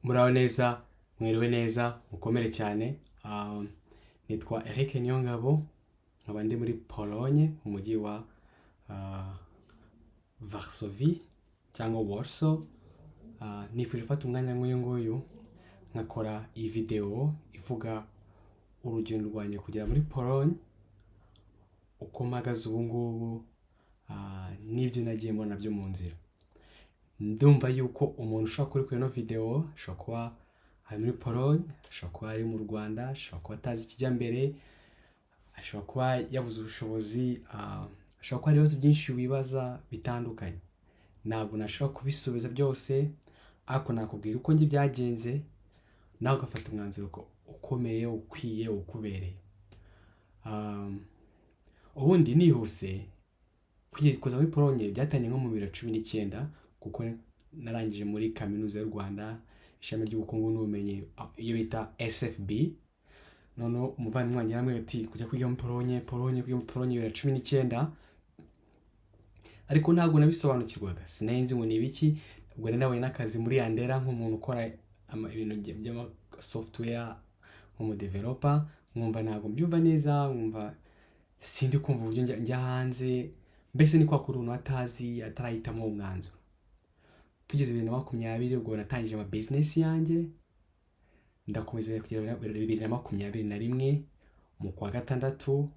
Muraho neza, mwiriwe neza, mukomere cyane. Nitwa Eric Nyongabo, nkaba ndi muri Pologne mu mujyi wa Varsovie cyangwa Warsaw. Nifuje gufata umwanya nk'uyu nguyu nkakora iyi video ivuga urugendo rwanjye kugera muri Pologne, uko mpagaze ubu ngubu, n'ibyo nagiye mbona byo mu nzira. Ndumva yuko umuntu ushaka kuri ino video ashobora kuba ari muri Pologne, ashobora kuba ari mu Rwanda, ashobora kuba atazi ikijya mbere, ashobora kuba yabuze ubushobozi, ashobora kuba hari ibibazo byinshi wibaza bitandukanye. Ntabwo nashobora kubisubiza byose, ariko nakubwira uko njye byagenze, nawe ugafata umwanzuro ukomeye, ukwiye, ukubereye. Ubundi nihuse kuza muri Pologne byatangiye nko mu 2019, kuko narangije muri kaminuza y'u Rwanda ishami ry'ubukungu n'ubumenyi, iyo bita SFB. Noneho umuvandimwe wanjye yaramubwiye ati kujya kwiga muri Pologne 2019, ariko ntabwo nabisobanukirwaga, sinenzi ngo ni ibiki. Ubwo nawe n'akazi muri ntera nk'umuntu ukora ibintu by'ama software nk'umu developer, nkumva ntabwo mbyumva neza, nkumva sindi kumva uburyo njya hanze. Mbese ni kwa kuri umuntu atazi, atarahitamo umwanzuro. Tugeze 2020, ubwo natangije ama business yanjye, ndakomeza kugera 2021 mu kwa gatandatu.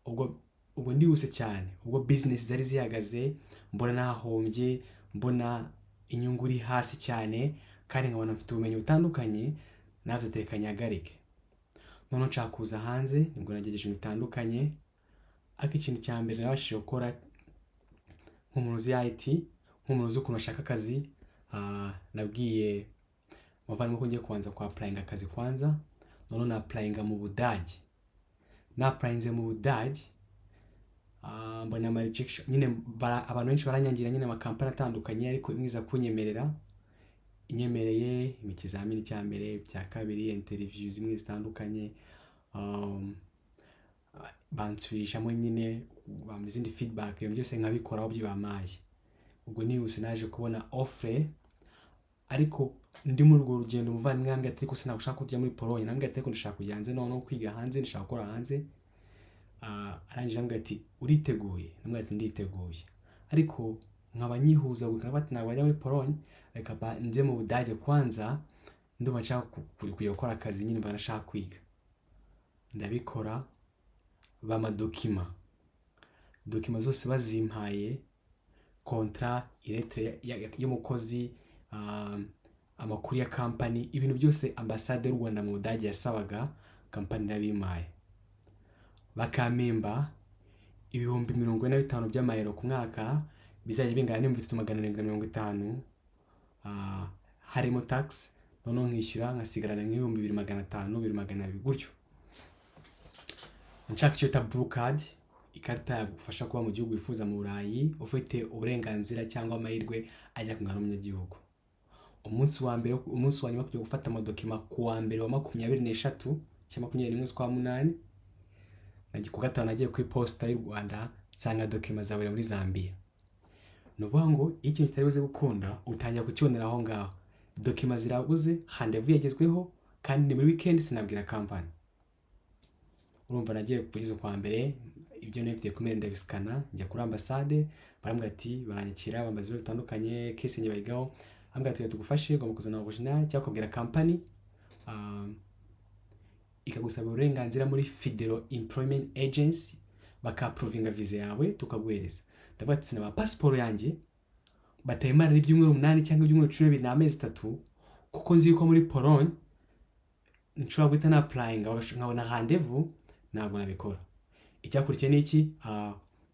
Ubwo ndihuse cyane, ubwo business zari zihagaze, mbona nahombye, mbona inyungu iri hasi cyane, kandi nkabona mfite ubumenyi butandukanye, navyo tekanyagarike. None nshaka kuza hanze, nibwo nagejeje bitandukanye. Ariko ikintu cya mbere nabashije gukora nk'umuntu uzi IT, nk'umuntu uzi ukuntu ashaka akazi, nabwiye muvandimwe ko ngiye kubanza kwa applying akazi kwanza. None na applying mu Budage, na applying mu Budage, mbona ama rejection nyine. Abantu benshi baranyangira nyine ama company atandukanye, ariko imwiza kunyemerera, inyemereye imikizamini cya mbere, cya kabiri, interviews zimwe zitandukanye, bansubirishamo nyine bamizindi feedback, ibyo byose nkabikoraho byibamaye. Ubwo nihuse naje kubona offer, ariko ndi muri urwo rugendo umuvandimwe yambwiye ati ko sinabashaka kujya muri Pologne, nambwiye ati ko ndashaka kujya hanze, none kwiga hanze, ndashaka gukora hanze. Arangije yambwiye ati uriteguye? Nambwiye ati nditeguye, ariko nkaba nyihuza gukora bati ntabwo ajya muri Pologne, reka nze mu Budage kwanza, ndumva nshaka kujya gukora akazi nyine banashaka kwiga. Ndabikora, bama dokima zose bazimpaye, kontra, iletre y'umukozi, amakuru ya company, ibintu byose ambasade y'u Rwanda mu Budage yasabaga, company nabimpaye. Bakamemba ibihumbi 45 by'amayero ku mwaka, bizajya bingana n'350, harimo tax. None nkishyura nkasigarana nk'ibihumbi 2500, 2200 gutyo. Nshaka icyo ta blue card, ikarita yagufasha kuba mu gihugu wifuza mu Burayi, ufite uburenganzira cyangwa amahirwe ajya kungana n'umunyagihugu. Umunsi wa nyuma kujya gufata amadokima ku wa mbere wa 23 cyangwa 21 kwa 8, nagiye ku gatanu nagiye ku iposita y'u Rwanda, nsanga dokima zawe muri Zambia. Nuvuga ngo ikintu kitaribuze gukunda utangira kukibonera aho ngaho. Dokima zirabuze, rendezvous yagezweho, kandi ni muri weekend, sinabwira company. Urumva nagiye kugeza kwa mbere, ibyo nifite kumera ndabisikana, njya kuri ambasade, barambwira ati baranyakira, bambaza ibintu bitandukanye, case njye bayigaho. Ambwira ati tugufashe, ugomba kuzana original cyangwa kubwira company, ikagusaba uburenganzira muri Federal Employment Agency, bakaprovinga visa yawe tukaguhereza. Ndavuga ati sinaba passport yanjye batayimara ibyumweru 8 cyangwa ibyumweru 12 n'amezi 3, kuko nzi yuko muri Pologne nshobora guhita na applying nkabona rendezvous. Ntabwo nabikora. Icyakurikiye ni iki?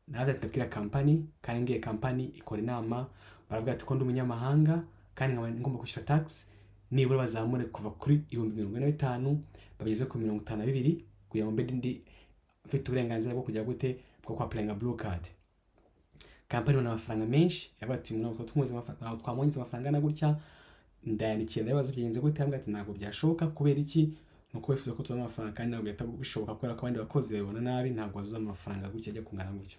Naje ndabwira company, kandi ngiye company ikora inama, baravuga ati ko ndi umunyamahanga kandi ngomba kwishyura tax, nibura bazamure kuva kuri 45 bageze ku 52, kugira ngo mbe ndi mfite uburenganzira bwo kujya gute bwo kwa applying blue card. Company wana amafaranga menshi, yavuga ati umuntu tumuze twamwongereza amafaranga na gutya. Ndayandikiye ndabaza byenze gute, ambwira ati ntabwo byashoboka. Kubera iki? Nuko wifuza ko tuzana amafaranga, kandi ntabwo bitashoboka kubera ko abandi bakozi babona nabi, ntabwo bazuzana amafaranga gutya ajya kungana gutyo.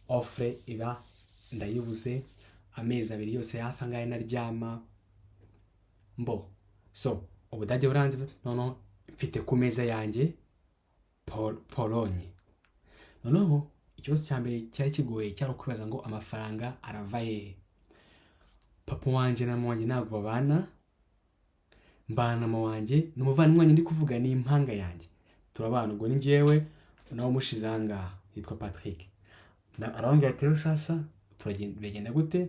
Offer iba ndayibuze, amezi 2 yose hafi angahe naryama, mbo so ubudage buranze noneho mfite ku meza yanjye Pologne. Noneho ikibazo cya mbere cyari kigoye cyari ukwibaza ngo amafaranga arava hehe. Papa wanje na mama wanje ntabwo babana, mbana mama wanje n'umuvandimwe wanjye ndi kuvuga ni impanga yanjye, turabana ubwo ni njyewe nawe mushize ahangaha yitwa Patrick. Arambwira ati rero sasa turagenda gute,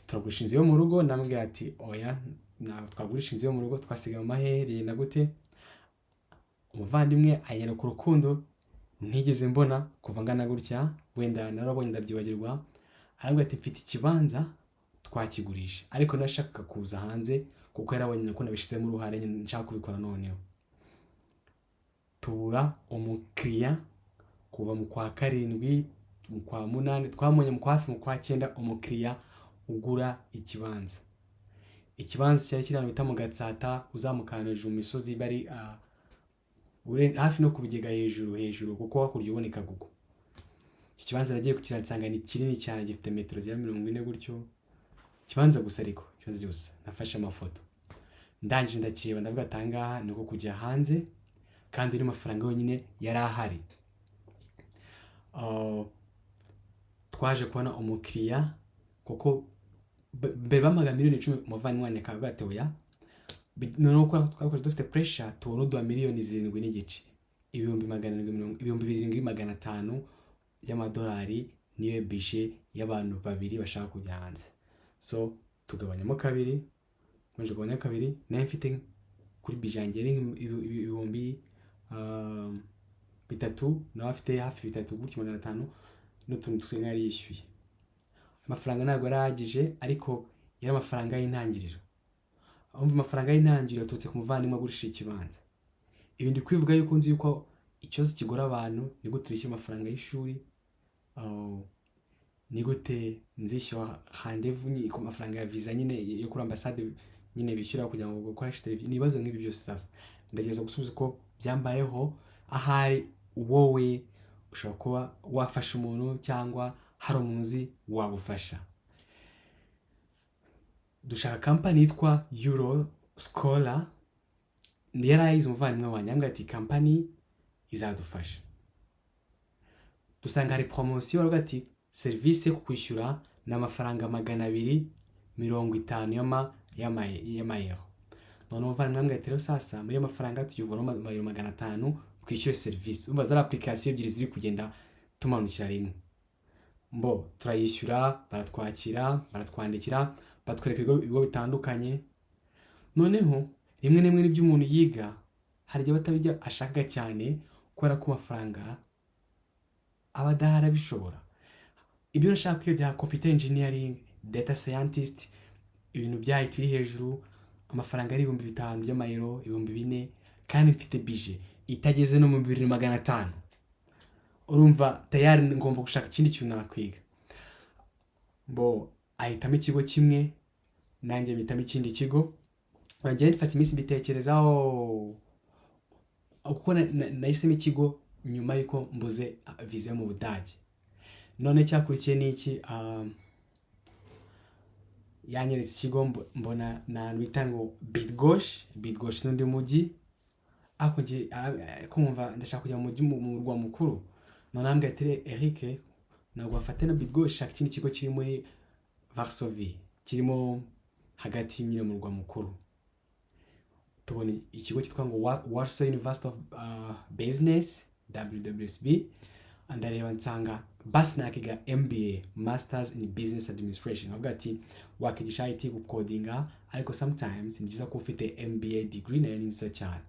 turagurisha inzu yo mu rugo. Ndamubwira ati oya twagurisha inzu yo mu rugo twasiga mu mahere na gute. Umuvandimwe ayera ku rukundo ntigeze mbona kuva ngana gutya, wenda narabonye ndabyibagirwa. Arambwira ati mfite ikibanza twakigurisha, ariko nashaka kuza hanze kuko yarabonye ko nabishizemo uruhare nshaka kubikora. Noneho tubura umukiriya kuva mu kwa 7 mu kwa 8 twamonye mu kwa hafi mu kwa 9 umukiriya ugura ikibanza. Ikibanza cyari kirano bita mu Gatsata uzamukana hejuru mu misozi bari hafi no kubigega hejuru kuko hakurya uboneka gugu. Iki kibanza nagiye kukiransanga ni kinini cyane, gifite metero zira 40 gutyo. Kibanza gusa ariko kibanza gusa nafashe amafoto ndangije ndakireba ndavuga atangaha niko kujya hanze kandi iri mafaranga yonyine yari ahari. Twaje kubona umukiriya kuko bamaga miliyoni 10 umuvandimwe wanjye akavuga ati oya noneho ko twakoze dufite pressure tubona udwa miliyoni 7 n'igice, 2,750 y'amadolari niyo bishe y'abantu babiri bashaka kujya hanze. So tugabanyamo kabiri, muje kubona kabiri nayo mfite kuri bijangere ibihumbi 3 nawe afite hafi 3 gutyo 500 n'utuntu twari yishyuye. Amafaranga ntabwo arahagije ariko yari amafaranga y'intangiriro. Amafaranga y'intangiriro yatutse ku muvandimwe agurisha ikibanza. Ibindi kwivuga yuko nzi yuko ikibazo kigora abantu ni gute turishyura amafaranga y'ishuri, ni gute nzishyura rendez-vous ku mafaranga ya visa nyine yo kuri ambassade nyine bishyura kugira ngo gukoresha televiziyo. Nibazo nk'ibi byose sasa ndageza gusubiza ko byambayeho. Ahari wowe ushobora kuba wafasha umuntu cyangwa hari umuzi wagufasha. Dushaka company yitwa Euro Scholar, yarayize umuvandimwe wanjye ambwira ati company izadufasha. Dusanga hari promotion baravuga ati service yo kwishyura n'amafaranga 250 y'amayero. None umuvandimwe ambwira ati rero sasa muri amafaranga tujyuvura 500 twishyuye service. Umva za application ebyiri ziri kugenda tumanukira rimwe. Mbo turayishyura, baratwakira, baratwandikira, batwereka ibigo bitandukanye. Noneho rimwe n'imwe n'ibyo umuntu yiga hari igihe batabijya ashaka cyane kubera ko amafaranga abadahara bishobora. Ibyo nashaka kwiga bya computer engineering, data scientist, ibintu bya IT biri hejuru, amafaranga ari 5,000 y'amayero, 4,000 kandi mfite budget itageze no mu 2,500. Urumva tayari ngomba gushaka ikindi kintu nakwiga. Mbo ahitamo ikigo kimwe nanjye bitamo ikindi kigo. Wanjye nfata iminsi mbitekerezaho uko nahisemo ikigo nyuma yuko mbuze visa mu Budage. None cyakurikiye niki yanyeretse ikigo mbona na bitango Bitgosh n'undi mujyi ako nje kumva ndashaka kujya mu mujyi mu murwa mukuru. None ambwira ati Eric nagwa afate na Bitgosh shaka ikindi kigo kiri muri Varsovie kirimo hagati y'imire mu murwa mukuru. Tubona ikigo cyitwa ngo Warsaw University of Business WWSB, andareba nsanga basi nakiga MBA Masters in Business Administration. Avuga ati wakigisha IT gukodinga ariko sometimes ni byiza ko ufite MBA degree nayo ni nziza cyane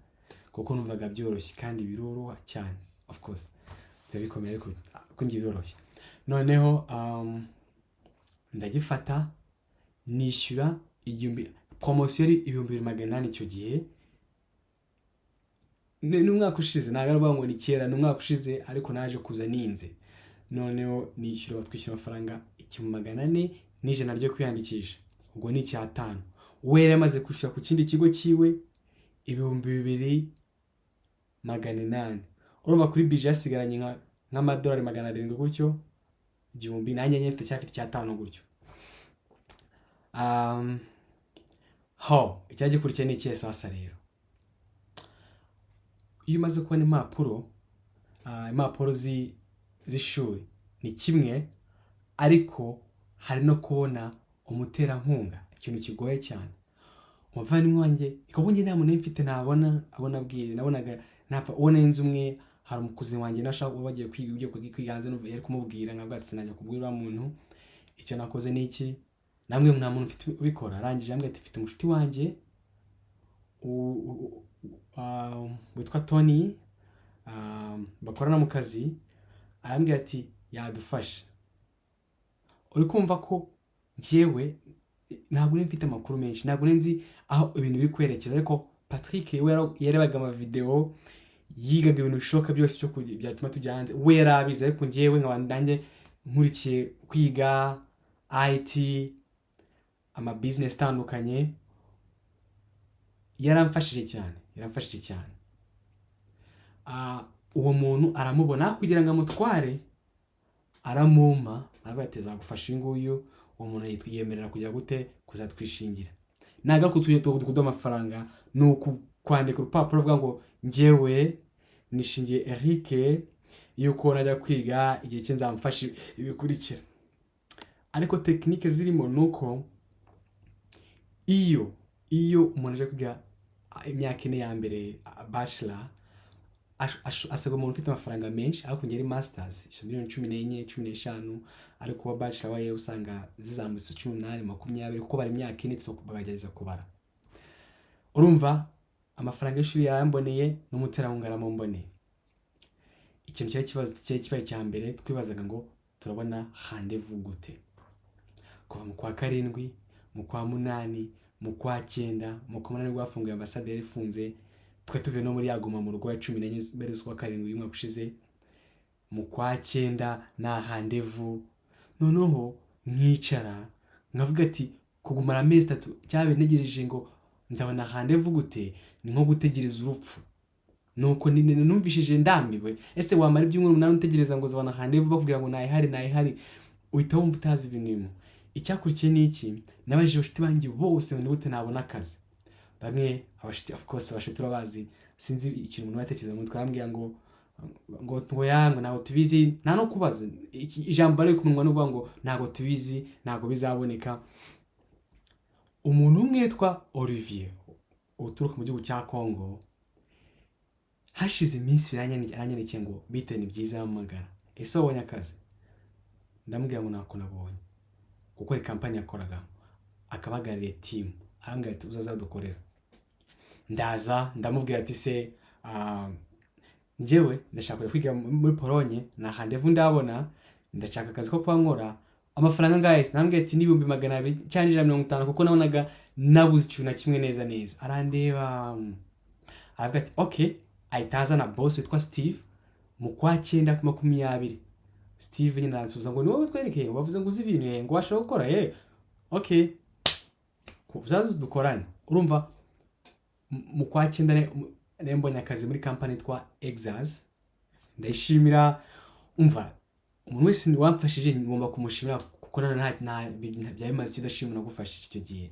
kuko numvaga byoroshye kandi biroroha cyane. Of course ndabikomeye ko ngiye biroroshye. Noneho ndagifata nishyura promotion 2,800 icyo gihe. N'umwaka ushize nagaruba ngo ni kera n'umwaka ushize ariko naje kuza ninze. Noneho nishyura batwishyura amafaranga 1,400 nije naryo kwiyandikisha. Ubwo ni cy5. Were yamaze kwishyura ku kindi kigo kiwe 2,800. Urumva kuri budget yasigaranye nk'amadolari 700 gutyo 1,000 nanjye nyefite cyafite cy5 gutyo. icyagikurikiye ni ikihe sasa rero? Iyo umaze kubona impapuro z'ishuri ni kimwe, ariko hari no kubona umuterankunga, ikintu kigoye cyane. Umuvandimwe wanjye ikabonye nta muntu mfite nabonaga napfa ubona inzu umwe, hari umukuzi wanjye nashaka kuba bagiye kwiga ibyo kwiganze yari kumubwira nkabwa ati sinajya kubwira muntu icyo nakoze ni iki, namwe nta muntu mfite ubikora. Arangije ambwira ati mfite umushuti wanjye witwa Tony, bakorana mu kazi, arambwira ati yadufasha. Uri kumva ko njyewe ntabwo mfite amakuru menshi, ntabwo nzi aho ibintu biri kwerekeza, ariko Patrick yarebaga ama video, yigaga ibintu bishoboka byose cyo byatuma tujya hanze, we yarabizi. Ariko njyewe ndanjye nkurikiye kwiga IT, ama business tandukanye, yaramfashije cyane. Uwo muntu aramubona kugira ngo amutware, aramuma abateza gufasha nguyu. Uwo muntu yitwiyemerera kujya gute kuzatwishingira, naga kutuye kudo amafaranga, nuko kwandika urupapuro vuga ngo njyewe nishingiye Eric yuko najya kwiga igihe cye nzamufasha ibikurikira. Ariko technique zirimo nuko iyo umuntu aje kwiga imyaka ine ya mbere bachelor, asabwa umuntu ufite amafaranga menshi, ariko ngeri masters miliyoni 14 15, ariko wa bachelor waye usanga zizamutse 18 20, kuko bari imyaka ine tubagereza kubara. Urumva amafaranga y'ishuri yamboneye n'umuterankunga aramumboneye. Ikintu cyari cya mbere twibazaga ngo turabona rendezvous gute, kuva mu kwa 7, mu kwa 8, mu kwa 9, mu kwa 8 rwafunguye ambasade yari ifunze, twe tuvuye no muri yaguma mu rugo ya 14 mbere y'ukwa 7 y'umwaka ushize. Mu kwa 9 na rendezvous, noneho nkicara nkavuga ati kugumara amezi 3 cyabe ntegereje ngo nzabona rendezvous gute, ni nko gutegereza urupfu. Nuko numvishije ndambiwe, ese wamara ibyumweru 8 utegereza ngo uzabona rendezvous bakubwira ngo nayihari, uhita wumva utazi ibintu. Icyakurikiye ni iki, nabajije abashuti banjye bose ni gute nabona akazi. Bamwe abashuti of course abashuti babazi, sinzi ikintu umuntu batekereza mu twambwiye ngo yango ntago tubizi, nta no kubaza ijambo bari kumunwa no ngo ntago tubizi, ntago bizaboneka. Umuntu umwe yitwa Olivier uturuka mu gihugu cya Congo, hashize iminsi biranyandikira ngo bite ni byiza amagara, ese wabonye akazi? Ndamubwira ngo nako nabonye, kuko ari kampani yakoraga akabagarire team. Arambwira ati uzaza dukorera. Ndaza ndamubwira ati se njyewe ndashaka kwiga muri Pologne, na rendezvous ndabona, ndashaka akazi ko kwa nkora. Amafaranga ngahe? Nambwira ati n'ibihumbi 200 cyangwa 150, kuko nabonaga nabuze ikintu na kimwe neza. Arandeba aravuga ati okay, ahitaza na boss witwa Steve mu kwa 9 ku 20. Steve nyine aransubiza ngo ni wowe twerekeye, bavuze ngo uzi ibintu ngo washobora gukora. Okay, uzaza dukorane. Urumva mu kwa 9 nembonye akazi muri company yitwa Exas, ndayishimira. Umva umuntu wese wamfashije ngomba kumushimira, kuko nta byabimaze kidashimira gufasha icyo gihe.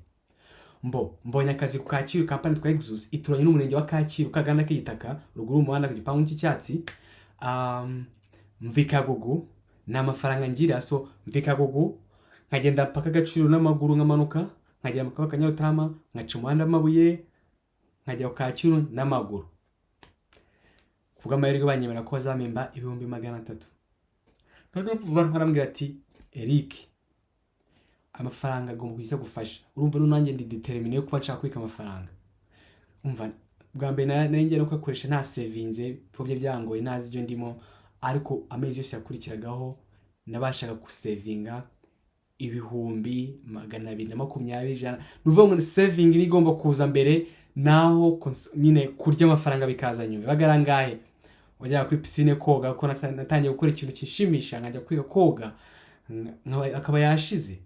Mbonye akazi ku Kacyiru, company yitwa Exas ituranye n'umurenge wa Kacyiru, kaganda k'igitaka ruguru umuhanda ku gipangu cy'icyatsi. Mvikagugu n'amafaranga ngira, so mvikagugu nkagenda paka Gaciro n'amaguru, nkamanuka nkagera mu Kanyarutama, nkaca umuhanda amabuye, nkajya ku Kacyiru n'amaguru. Kuvuga amahirwe banyemera ko bazamemba 300,000. None barambwira ati Eric, amafaranga agomba kujya gufasha. Urumva nanjye ndi determiné kuba nshaka kwika amafaranga. Umva bwa mbere nanjye no kwakoresha nta savinze, pobye byangoye nazi ibyo ndimo, ariko amezi yose yakurikiragaho nabashaga gusavinga 220,000. Nuvuga ngo saving ni igomba kuza mbere, naho nyine kurya amafaranga bikaza nyuma. Bagarangaye wajya kuri piscine koga, ko natangiye gukora ikintu kishimisha, nkajya kwiga koga, akaba yashize.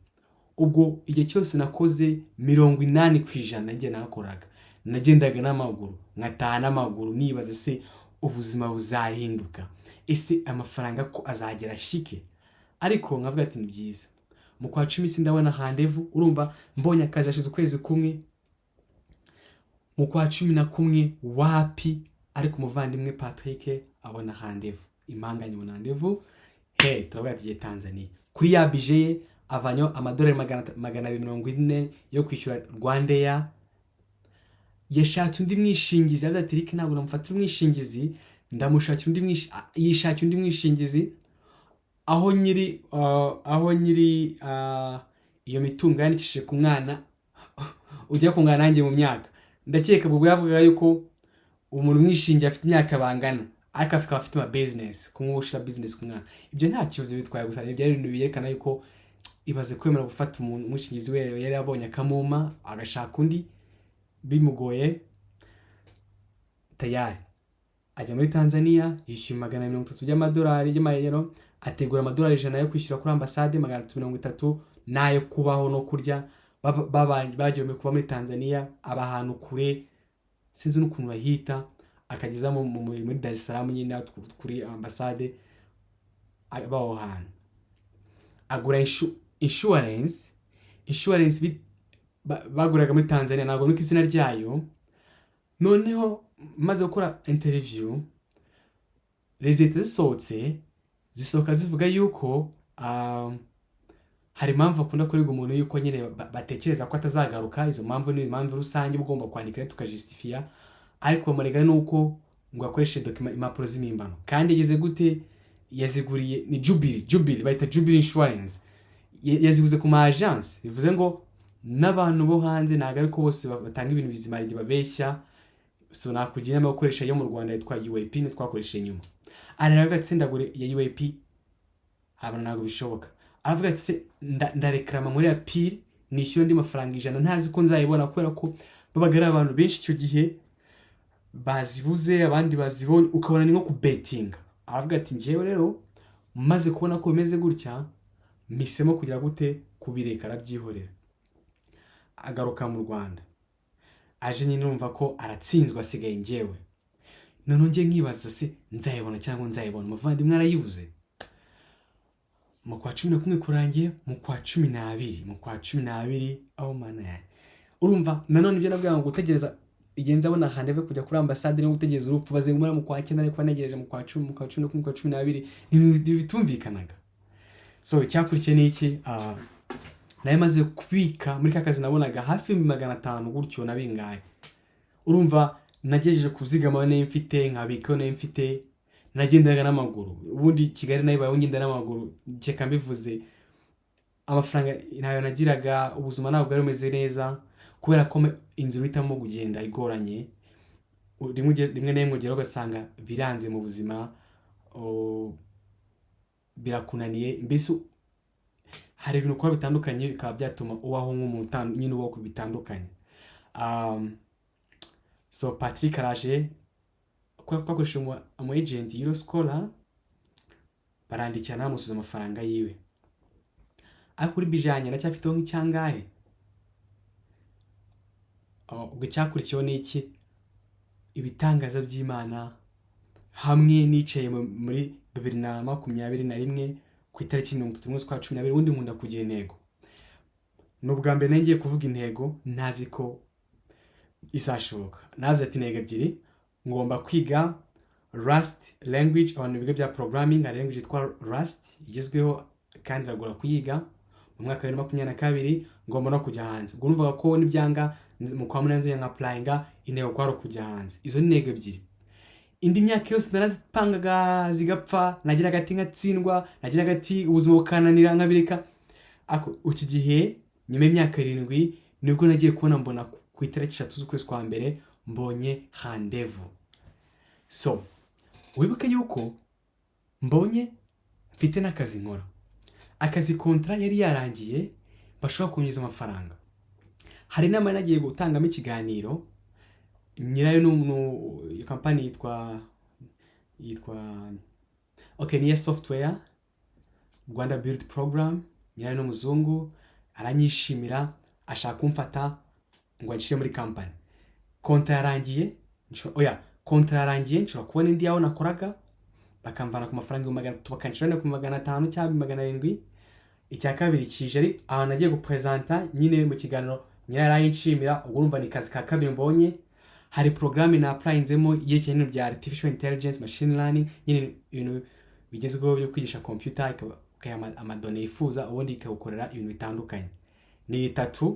Ubwo igihe cyose nakoze 80% njye nakoraga, nagendaga n'amaguru, nkataha n'amaguru, nibaza se ubuzima buzahinduka, ese amafaranga ko azagera shike. Ariko nkavuga ati ni byiza. Mu kwa 10 ndabona rendezvous. Urumva mbonye akazi ashize ukwezi kumwe, mu kwa 11 wapi ariko umuvandimwe Patrick abona rendez-vous impanganye ibona rendez-vous turavuga ati Tanzania kuri ya budget ye avanyo amadolari 240 yo kwishyura Rwanda yashatse undi mwishingizi ati Rick ntabwo namufatira umwishingizi ndamushakira undi yishakira undi mwishingizi aho nyiri iyo mitungo yandikishije ku mwana ujya kungana nanjye mu myaka ndakeka bwo yavuga yuko umuntu mwishingiye afite imyaka bangana ariko afite ama business kumwushira business ku mwana ibyo nta kibazo bitwaye gusa ibyo ari ibintu biyerekana yuko ibaze kwemera gufata umuntu umushingizi we yari yabonye akamuma agashaka undi bimugoye tayari ajya muri Tanzania yishyura 130 y'amadolari y'amayero ategura amadolari 100 yo kwishyura kuri ambassade 330 nayo kubaho no kurya bagiye kuba muri Tanzania abahantu kure sinzi n'ukuntu bahita akageza muri Dar es Salaam nyine kuri ambassade abaho hantu agura insurance baguraga muri Tanzania ntabwo nuko izina ryayo noneho maze gukora interview results zisohoka zivuga yuko hari impamvu akunda kurega umuntu yuko nyine batekereza ko atazagaruka izo mpamvu ni impamvu rusange ugomba kwandika tukajustifia ariko bamurega nuko ngo akoreshe impapuro z'imimbano kandi yageze gute yaziguriye ni Jubilee bayita Jubilee Insurance yaziguze ku ma agence bivuze ngo n'abantu bo hanze naga ariko bose batanga ibintu bizima igihe babeshya so nakugira ama gukoresha yo mu Rwanda yitwa UAP ne twakoresha Nyuma araraga tsindagure ya UAP abana nago bishoboka avuga ati ndarekrama muri appeal nishyura ndi mafaranga 100 ntazi ko nzayibona kubera ko babagara abantu benshi cyo gihe bazibuze abandi bazibonye ukabona ni nko ku betting avuga ati ngiye rero maze kubona ko bimeze gutya misemo kugira gute kubireka arabyihorera agaruka mu Rwanda aje nyine numva ko aratsinzwa asigaye ngewe none ngiye nkibaza se nzayibona cyangwa nzayibona umuvandimwe arayibuze mu kwa 11 kurangiye mu kwa 12 aho mana yawe urumva nanone ibyo nabwira ngo gutegereza igenza abona handeve kujya kuri ambassade no gutegereza urupfu bazengumara mu kwa 9 ariko banegereje mu kwa 10 mu kwa 11 mu kwa 12 bitumvikanaga so cyakurikiye niki naye maze kubika muri kakazi nabonaga hafi 500 gutyo nabingaye urumva nagejeje kuzigama ne mfite nkabika ne mfite nagendaga n'amaguru ubundi Kigali nayo bayo ngenda n'amaguru cyeka mbivuze amafaranga nayo nagiraga ubuzima ntabwo bwari bumeze neza kubera ko inzira uhitamo kugenda igoranye rimwe na rimwe ugera ugasanga biranze mu buzima birakunaniye mbese hari ibintu kwa bitandukanye bikaba byatuma ubaho nk'umuntu nyine ubaho ku bitandukanye so Patrick araje kwakoresha umu agent Euro Scholar barandikira namusuza amafaranga yiwe ariko kuri bijanye ndacyafiteho nk'icyangahe ubwo cyakurikiyeho n'iki ibitangaza by'Imana hamwe nicaye muri 2021 ku itariki 31/12 ubundi nkunda kugira intego n'ubwa mbere ngiye kuvuga intego ntazi ko izashoboka navye ati intego ebyiri ngomba kwiga Rust language abantu biga bya programming language yitwa Rust igezweho kandi ragora kuyiga mu mwaka wa 2022 ngomba no kujya hanze ubwo numvaga ko nibyanga mu kwa munenzo ya applyinga intego kwaro kujya hanze izo ni intego ebyiri indi myaka yose narazipangaga zigapfa nagira gati nkatsindwa nagira gati ubuzima bukananira nkabireka ako uki gihe nyuma y'imyaka 7 nibwo nagiye kubona mbona ku itariki 3 z'ukwezi kwa mbere mbonye rendez-vous so wibuke yuko mbonye mfite n'akazi nkora akazi contrat yari yarangiye bashobora kunyuza amafaranga hari nama nagiye gutangamo ikiganiro nyirayo n'umuntu company yitwa okay ni software Rwanda build program nyirayo n'umuzungu aranyishimira ashaka kumfata ngo nshire muri company konta yarangiye nshobora kubona indi yaho nakoraga bakamvana ku mafaranga 300 bakanshirana ku 500 cyangwa 700 icya kabiri kije ari aho nagiye gupresenta nyine mu kiganiro nyirayo arayinshimira ubwo urumva ni kazi ka kabiri mbonye hari porogaramu na apurayinzemo yerekeye ibintu bya artificial intelligence machine learning, nyine ibintu bigezweho byo kwigisha computer ikaha amadone yifuza ubundi ikawukorera ibintu bitandukanye. Ni 3.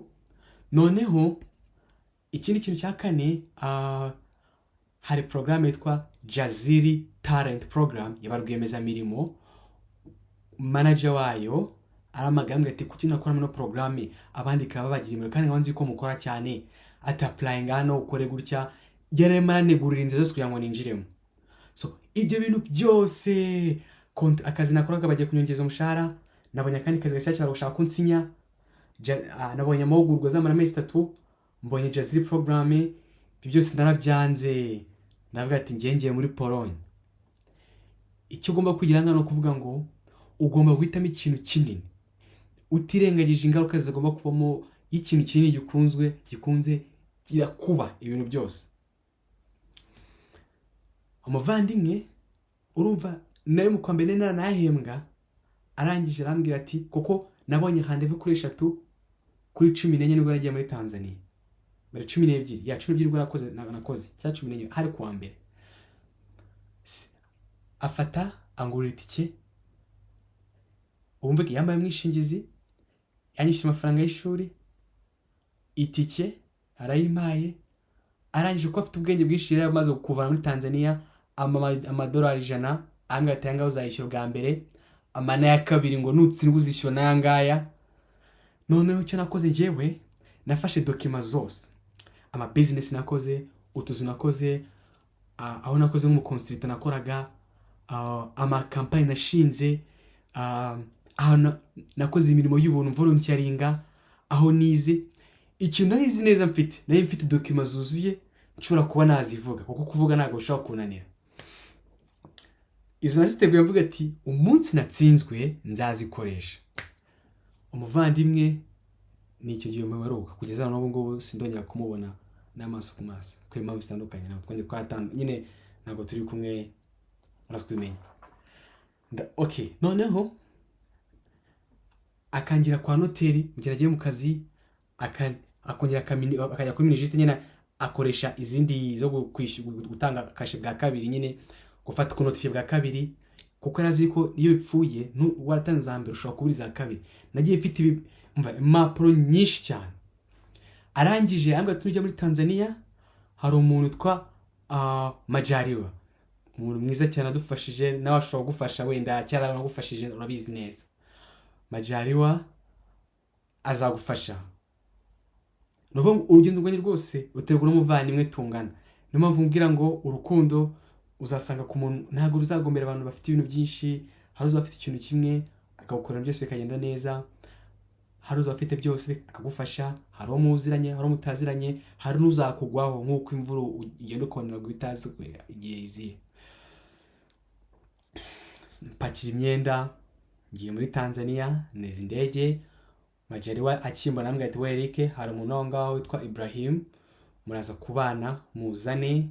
Noneho ikindi kintu cya 4, hari porogaramu yitwa Jaziri Talent Program y'abarwiyemezamirimo. Manager wayo aramagambwe ati kuki nakora muri porogaramu abandi kaba bagira imiro kandi nkanzi ko mukora cyane ati applying hano ukore gutya, yarema anegurira inzira zose kugira ngo ninjiremo. So ibyo bintu byose akazi nakoraga bagiye kunyongeza umushahara, nabonye kandi kazi gashyashya barashaka kunsinya, nabonye amahugurwa z'amara amezi 3, mbonye Jaziri program, ibyo byose narabyanze. Ndavuga ati ngiye muri Pologne. Icyo ugomba kugira ngano kuvuga ngo ugomba guhitamo ikintu kinini utirengagije ingaruka zigomba kubamo ikintu kinini gikunze kirakuba ibintu byose. Umuvandimwe urumva nawe mu kwambere nahembwa, arangije arambwira ati koko nabonye handevu kuri 3 kuri 14 nibwo nagiye muri Tanzania. Bari 12 ya 12 ubwo nakoze cya 14 hari kuwa mbere. Afata angurira itike, umve ko yambaye mwishingizi, yanyishyura amafaranga y'ishuri, itike arayimpaye, arangije ko afite ubwenge bwinshi rero amaze kuvana muri Tanzania amadolari 100, ambwa atanga uzayishyura bwa mbere, amana ya kabiri ngo nutsindwa uzishyura nayangaya. Noneho cyo nakoze ngewe nafashe document zose, ama business nakoze, utuzi nakoze, aho nakoze nk'umuconsultant nakoraga, ama campaign nashinze, aho nakoze imirimo y'ubuntu volunteeringa, aho nize ikintu narizi neza mfite document zuzuye nshobora kuba nazivuga kuko kuvuga ntago ushobora kunanira. Izo naziteguye mvuga ati umunsi natsinzwe nzazikoresha. Umuvandimwe nicyo gihe mperuka kugeza n'ubu ngubu sindongera kumubona n'amaso ku maso kuri impamvu zitandukanye, ntabwo twongeye twatandukanye nyine, ntabwo turi kumwe uraswimenya. Okay, noneho akangira kwa noteri mugira agiye mu kazi, akongera akajya kuri minijiste nyine akoresha izindi zo gutanga kashe bwa kabiri, nyine gufata ku notifiye bwa kabiri, kuko arazi ko iyo bipfuye waratanze zambere ushobora kuburiza kabiri. Nagiye mfite impapuro nyinshi cyane. Arangije ambwa tujya muri Tanzania, hari umuntu twa Majaliwa, umuntu mwiza cyane adufashije, nawe ashobora gufasha wenda cyara nagufashije urabizi neza. Majaliwa azagufasha. Nuvo urugendo rwanjye rwose uterwa n'umuvandimwe tungana. Niyo mpamvu mbwira ngo urukundo uzasanga ku muntu ntago ruzagomera abantu bafite ibintu byinshi, hari uzafite ikintu kimwe akagukorera byose bikagenda neza, hari uzafite byose akagufasha, hari umuziranye, hari umutaziranye, hari n'uzakugwaho nk'uko imvura ugenda ukonera gwitazi igihe iziye. Pakira imyenda ngiye muri Tanzania, neza indege. Majaliwa akimba namwe ati we Eric, hari umuntu aho ngaho witwa Ibrahim, muraza kubana muzane.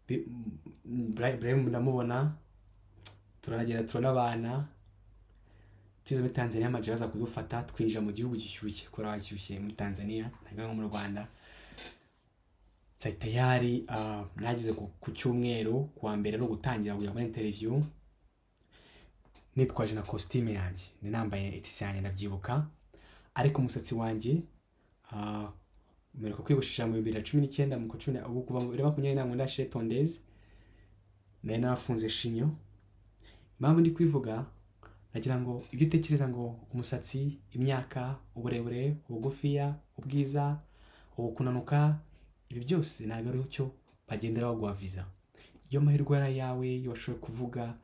Ibrahim ndamubona, turanagera turabana. Tuzi muri Tanzania Majaliwa aza kudufata twinjira mu gihugu gishyushye, kora washyushye muri Tanzania ntago mu Rwanda. Tayari nageze ku cyumweru kuwa mbere no gutangira kujya muri interview. Nitwaje na costume yanjye, ni nambaye etisi yanjye ndabyibuka, ariko umusatsi wanjye mpereka kwigushisha mu 2019 mu kucuna ubu kuva mu 2020 ndashe tondeze nari nafunze shinyo. Impamvu ndi kwivuga nagira ngo ibyo utekereza ngo umusatsi, imyaka, uburebure, ubugufiya, ubwiza, ubukunanuka, ibi byose ntago ari cyo bagendera bagwa visa. Iyo mahirwe yawe yoshoye kuvuga,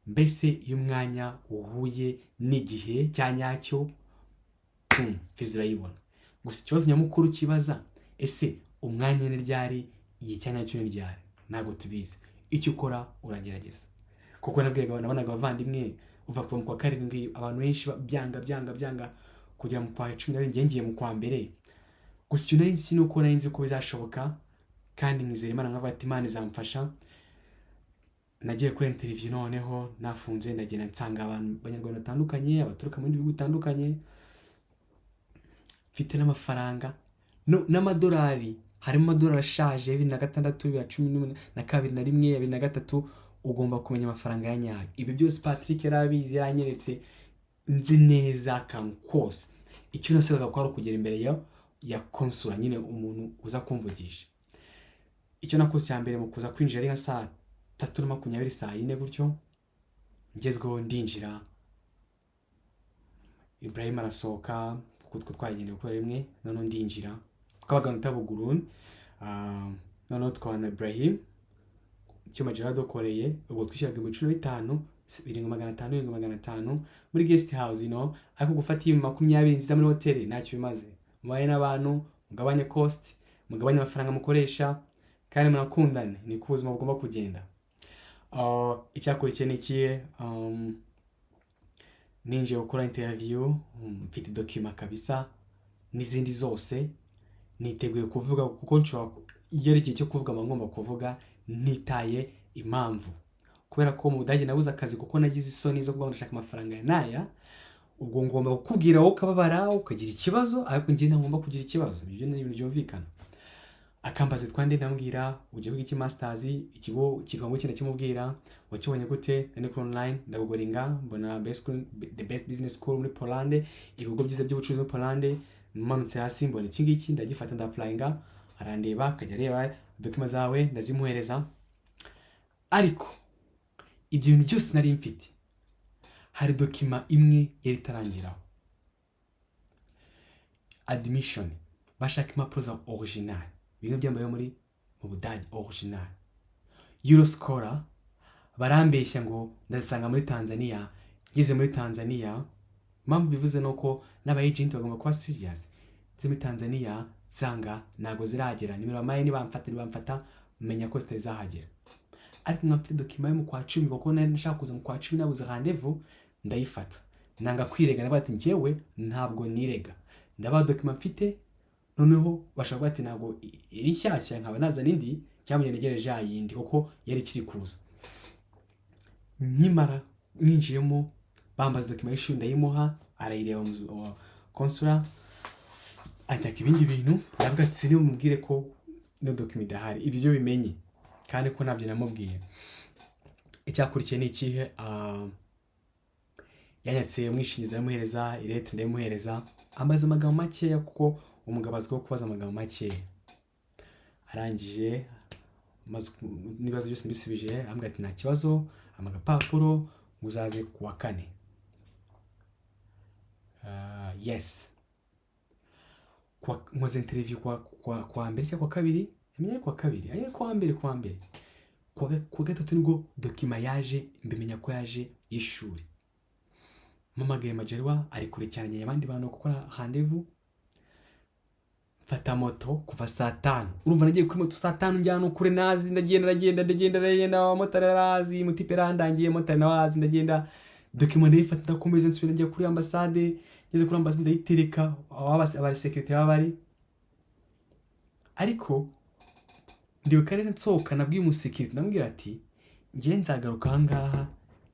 mbese iyo umwanya uhuye n'igihe cyanyacyo visa urayibona. Gusa ikibazo nyamukuru kibaza, ese umwanya ni ryari, igihe cyanyacyo ni ryari? Ntago tubizi. Icyo ukora uragerageza, kuko nabwiye nabonaga abavandimwe uva kuva mu kwa 7 abantu benshi byanga kugira mu kwa 10 ngiye mu kwa mbere. Gusa icyo nari nzi kintu uko nari nzi ko bizashoboka, kandi nizera Imana nkavuga ati Imana izamfasha. Nagiye kuri interview, noneho nafunze ndagenda nsanga abantu banyarwanda batandukanye, abaturuka mu bihugu bitandukanye, mfite n'amafaranga n'amadolari harimo amadolari ashaje 2006, 2012, na rimwe, 2003. Ugomba kumenya amafaranga ya nyayo. Ibi byose Patrick yarabizi, yaranyeretse, nzi neza akantu kose. Icyo nasabaga ko ari ukugera imbere ya konsula, nyine umuntu uza kumvugisha. Icyo nakoze cya mbere mu kuza kwinjira ari nka saa 3:20, saa 4 gutyo, ngezweho ndinjira. Ibrahim arasohoka kuko twagendeye gukora rimwe, none ndinjira twabaga ntabugurun. None twabana Ibrahim icyuma jaradokoreye, ubwo twishyiraga 15, 7500, 7500 muri guest house, ariko gufata 20 nziza muri hotel ntacyo bimaze. Mubaye n'abantu, mugabanye cost, mugabanye amafaranga mukoresha, kandi munakundane, ni ku buzima bugomba kugenda. Icyakurikiye nikiye, ninjiye gukora interview, mfite document kabisa n'izindi zose, niteguye kuvuga kuko nshobora igere igihe cyo kuvuga ngomba kuvuga nitaye impamvu. Kubera ko mu Budage nabuze akazi kuko nagize isoni zo kuba ndashaka amafaranga ya naya, ubwo ngomba kukubwira wowe ukababara ukagira ikibazo, ariko njye ntagomba kugira ikibazo. Ibyo ni ibintu byumvikana. Akambaza twande ndambwira uje kwiga iki masters, ikigo cyitwa ngo kina kimubwira wakibonye gute, nane ku online ndagugoringa, mbona the best business school muri Poland, ibigo byiza by'ubucuruzi muri Poland. Manutse hasi mbona iki ngiki ndagifata ndapplyinga, arandeba akajya areba document zawe ndazimuhereza. Ariko ibyo bintu byose nari mfite, hari document imwe yari tarangiraho. Admission, bashaka impapuro za original, bimwe byambaye muri mu Budage original. Euroscorer barambeshya ngo ndasanga muri Tanzania. Ngeze muri Tanzania, mpamvu bivuze nuko n'aba agent bagomba kuba serious. Zimi Tanzania zanga nago ziragera, nimero amaye nibamfata menya ko zitazahagera. Ariko mwamfite document mu kwa 10 kuko nari nashaka kuza mu kwa 10 nabuze rendezvous, ndayifata. Nanga kwirega nabati njyewe ntabwo nirega. Ndaba document mfite, noneho bashaka bati ntabwo iri shyashya nkaba nazana indi cyangwa ngereje yindi kuko yari kiri kuza. Nyimara ninjiyemo bambaza document y'ishuri ndayimuha, arayireba konsula, ajyaka ibindi bintu, ndavuga ati sine mumubwire ko no document idahari. Ibyo byo bimenye kandi ko nabyo namubwiye. Icyakurikiye ni ikihe, yanyatse umwishingizi ndamuhereza, irete ndamuhereza, ambaza amagambo makeya kuko umugabo azwiho kubaza amagambo makeya. Arangije nibazo byose mbisubije, ambwira ati nta kibazo, amagapapuro uzaze kuwa 4. Yes. Nkoze interview kwa mbere cyangwa kwa 2, yamenye kwa 2, ayo kwa mbere. Kwa gatatu nibwo document yaje, mbimenya ko yaje y'ishuri. Mamagaye majerwa ari kure cyane y'abandi bantu gukora rendezvous. Fata moto kuva saa 5. Urumva nagiye kuri moto saa 5 njyana kure nazi, ndagenda abamotari arazi, mutipe randangiye motari nawazi, ndagenda document ndayifata ndakomeza nsubira njya kuri ambassade. Ngeze kuri ambassade ndayitereka, abari secretary babari. Ariko ndibuka neza nsohoka nabwiye umusekirite ndamubwira ati ngiye nzagaruka ahangaha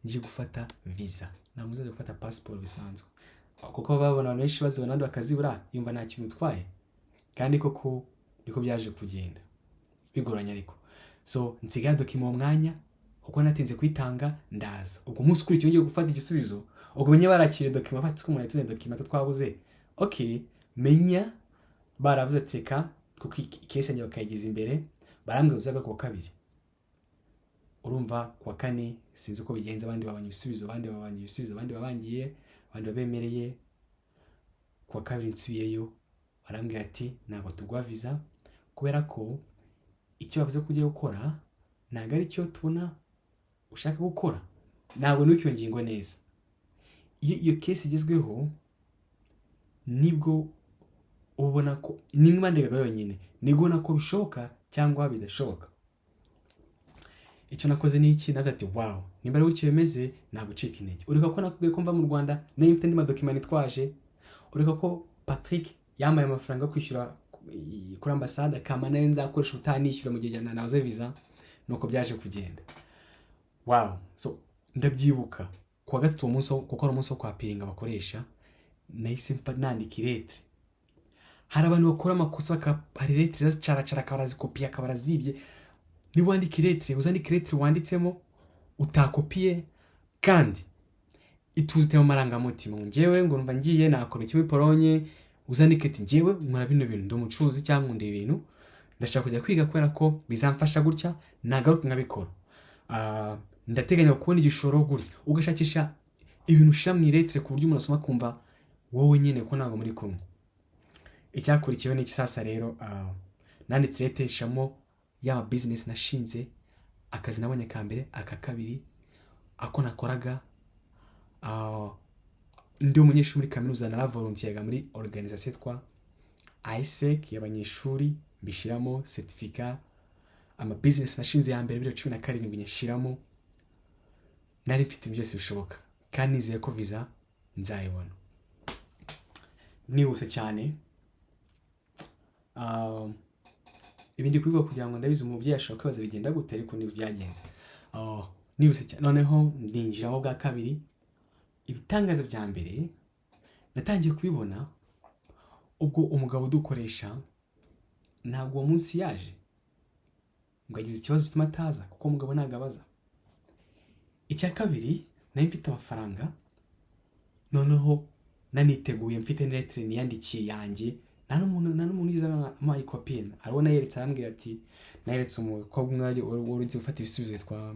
nje gufata visa, namuzaje gufata passport bisanzwe kuko babona abantu benshi bazibona nandi bakazibura yumva nta kintu utwaye, kandi koko niko byaje kugenda bigoranye. Ariko so nsigaye document mu mwanya kuko natinze kwitanga ndaza. Ubwo umunsi ukurikiye ngiye gufata igisubizo, ubwo menye barakire document batse ko umuntu yatune document twabuze. Okay, menya baravuze teka kuko ikese njye bakayigiza imbere, barambwe uzaga ku 2. Urumva kwa 4 sinzi uko bigenza, abandi babanye ibisubizo, abandi babangiye, abandi babemereye. Kwa 2 nsubiyeyo, barambwe ati ntabwo tugwa visa kubera ko icyo bavuze ko ugiye gukora ntabwo ari cyo tubona ushaka gukora. Ntabwo nuko iyo ngingo neza. Iyo case igezweho nibwo ubona ko nimwe ndega yonyine, nigona ko bishoboka cyangwa bidashoboka. Icyo nakoze ni iki, nagati wow, nimba ari ucyo bimeze nagucika intege. Ureka ko nakubwiye ko mva mu Rwanda nayo mfite ndi document twaje. Ureka ko Patrick yamaye amafaranga kwishyura kuri ambassade kama nayo nzakoresha utanishyura mu gihe naze visa, nuko byaje kugenda. Wow, so ndabyibuka kwa gatatu umunsi kuko ari umunsi wo kwapiringa bakoresha, nahise nandika iletre. hari abantu bakora amakosa hari lettre zicaracara akabarazikopiya akabarazibye niba wandika lettre uzandika lettre wanditsemo utakopiye kandi ituzite mu marangamutima njyewe ngo numva ngiye nakora iki muri Pologne uzandike ati njyewe nkora bino bintu ndo mucuruzi cyangwa ndi ibintu ndashaka kujya kwiga kubera ko bizamfasha gutya nagaruka nkabikora ndateganya kubona igishoro gutya ugashakisha ibintu ushira mu lettre ku buryo umuntu asoma kumva wowe nyine ko ntabwo muri kumwe. Icyakurikiwe n'iki sasa rero nanditse lettre nshamo ya business nashinze akazi nabonye ka mbere aka kabiri ako nakoraga ndi umunyeshuri muri kaminuza na volunteer muri organisation twa ISEC y'abanyeshuri bishiramo certificate ama business nashinze ya mbere 2017 nyashiramo nari mfite byose bishoboka kandi nizeye ko visa nzayibona nihuse cyane. Ibindi kubivuga kugira ngo ndabizi umubyeyi ashaka kwibaza bigenda gute ariko ni byagenze. Nihuse cyane noneho ndinjiramo bwa kabiri ibitangaza bya mbere natangiye kubibona ubwo umugabo dukoresha ntabwo uwo munsi yaje ngo agize ikibazo gituma ataza kuko umugabo nagabaza. Icya kabiri nari mfite amafaranga noneho naniteguye mfite lettre niyandikiye yanjye nta n'umuntu yiza amayi copy arabona yeretse arambwira ati naretse umukobwa umwe wari gufata ibisubizo twa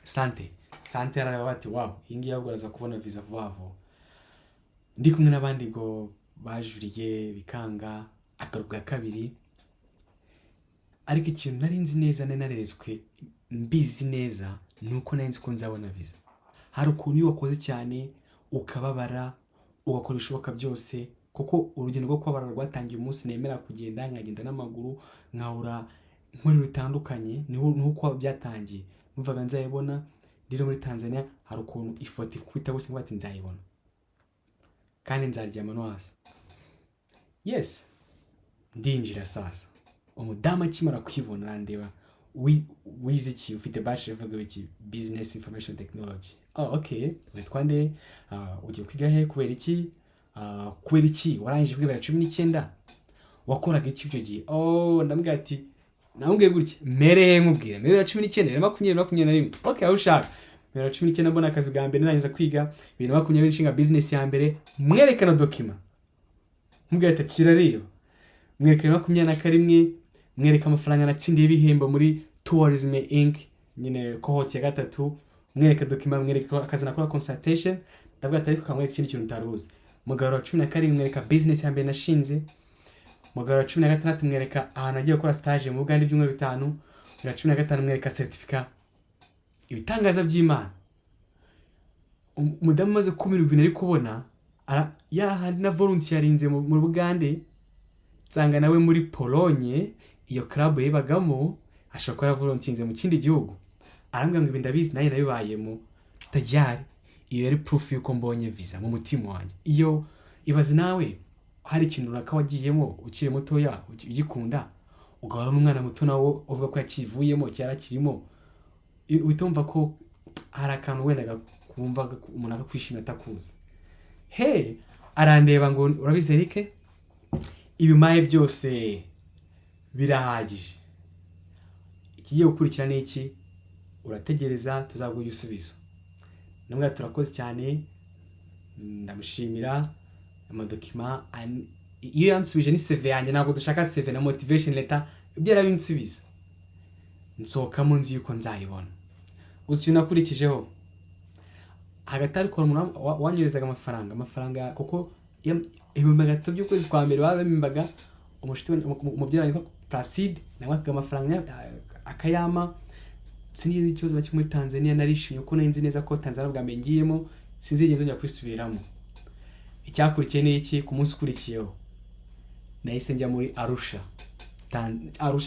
sante arareba bati wow ingi yaguraza kubona visa vuba ndi kumwe n'abandi ngo bajuriye bikanga akaruka kabiri ariko ikintu nari nzi neza nareretswe mbizi neza nuko nari nzi ko nzabona visa. Hari ukuntu iyo wakoze cyane ukababara ugakora ishoboka byose kuko urugendo rwo kwabara rwatangiye umunsi nemera kugenda nkagenda n'amaguru nkahura nkuri bitandukanye niho kwa byatangiye numvaga nzayibona ndire muri Tanzania. Hari ukuntu ifoto kwita gutya ngo ati nzayibona kandi nzaryama no hasi. Yes ndinjira sasa umudama kimara kwibona arandeba wize iki ufite bachelor vuga iki business information technology. Okay witwande ugiye kwiga he kubera iki warangije kwiga 19 wakoraga iki icyo gihe. Ndambwira ati nambwiye gutya mbere nkubwira mbere 19 2021. Okay aho ushaka mbere 19 mbona akazi bwa mbere narangiza kwiga 2020 nshinga business ya mbere mwerekana document mbwira ati kirariyo mwerekana 21 mwereka amafaranga natsindiye ibihembo muri Tourism Inc nyine cohort ya 3 mwereka document mwereka akazi nakora consultation ndabwo atari kukamwereka ikindi kintu utaruzi. Mugaro 12 mwereka business ya mbere nashinze. Mugaro 16 mwereka ahantu agiye gukora stage mu Uganda ibyumweru 5. 15 mwereka certificate ibitangaza by'Imana. Umudamu maze kumirwa ibintu ari kubona handi na volunteer yarinze mu Bugande nsanga nawe muri Pologne iyo club yibagamo ashaka volunteer mu kindi gihugu arambwira ngo ibindabizi naye nabibayemo tajyari iyo yari proof yuko mbonye visa mu mutima wanjye. Iyo ibaze nawe hari ikintu runaka wagiyemo ukiri mutoya ugikunda ugahora n'umwana muto nawe uvuga ko yakivuyemo cyarakirimo witumva ko hari akantu wenda kumva umuntu akakwishimira atakuzi. Arandeba ngo urabizerike ibimaye byose birahagije ikigiye gukurikira n'iki urategereza tuzaguha ibisubizo. Namwe turakoze cyane ndamushimira amadokima iyo yansubije ni CV yanjye ntabwo dushaka CV na motivation letter byera binsubiza nsoka mu nzi yuko nzayibona. Gusa nakurikijeho hagati ariko umuntu wanyorezaga amafaranga kuko ibimbaga by'ukwezi kwa mbere babimbaga umushiti umubyara ko Placide nawe amafaranga akayama sinzi ikibazo baki muri Tanzania narishimye ko nzi neza ko Tanzania bwa mbengiyemo sinzigenzo njya kwisubiramo. Icyakurikiye n'iki ku munsi ukurikiyeho nahise njya muri Arusha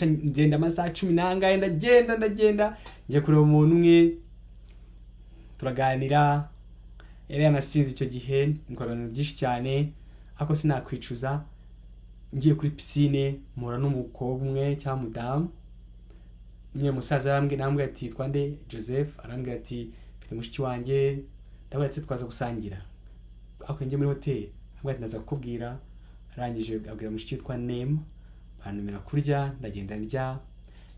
ngenda amasaha 10 nangaye ndagenda njye kureba umuntu umwe turaganira yari yanasinze icyo gihe ngorana byinshi cyane ako sinakwicuza. Ngiye kuri piscine mura n'umukobwa umwe cyangwa mudamu nye musaza arambwira ati twande Joseph arambwira ati mfite mushiki wanjye ndabwatse twaza gusangira ako ngiye muri hotel arambwira ati ndaza kukubwira arangije abwira mushiki witwa Nyuma bantumira kurya, ndagenda ndya.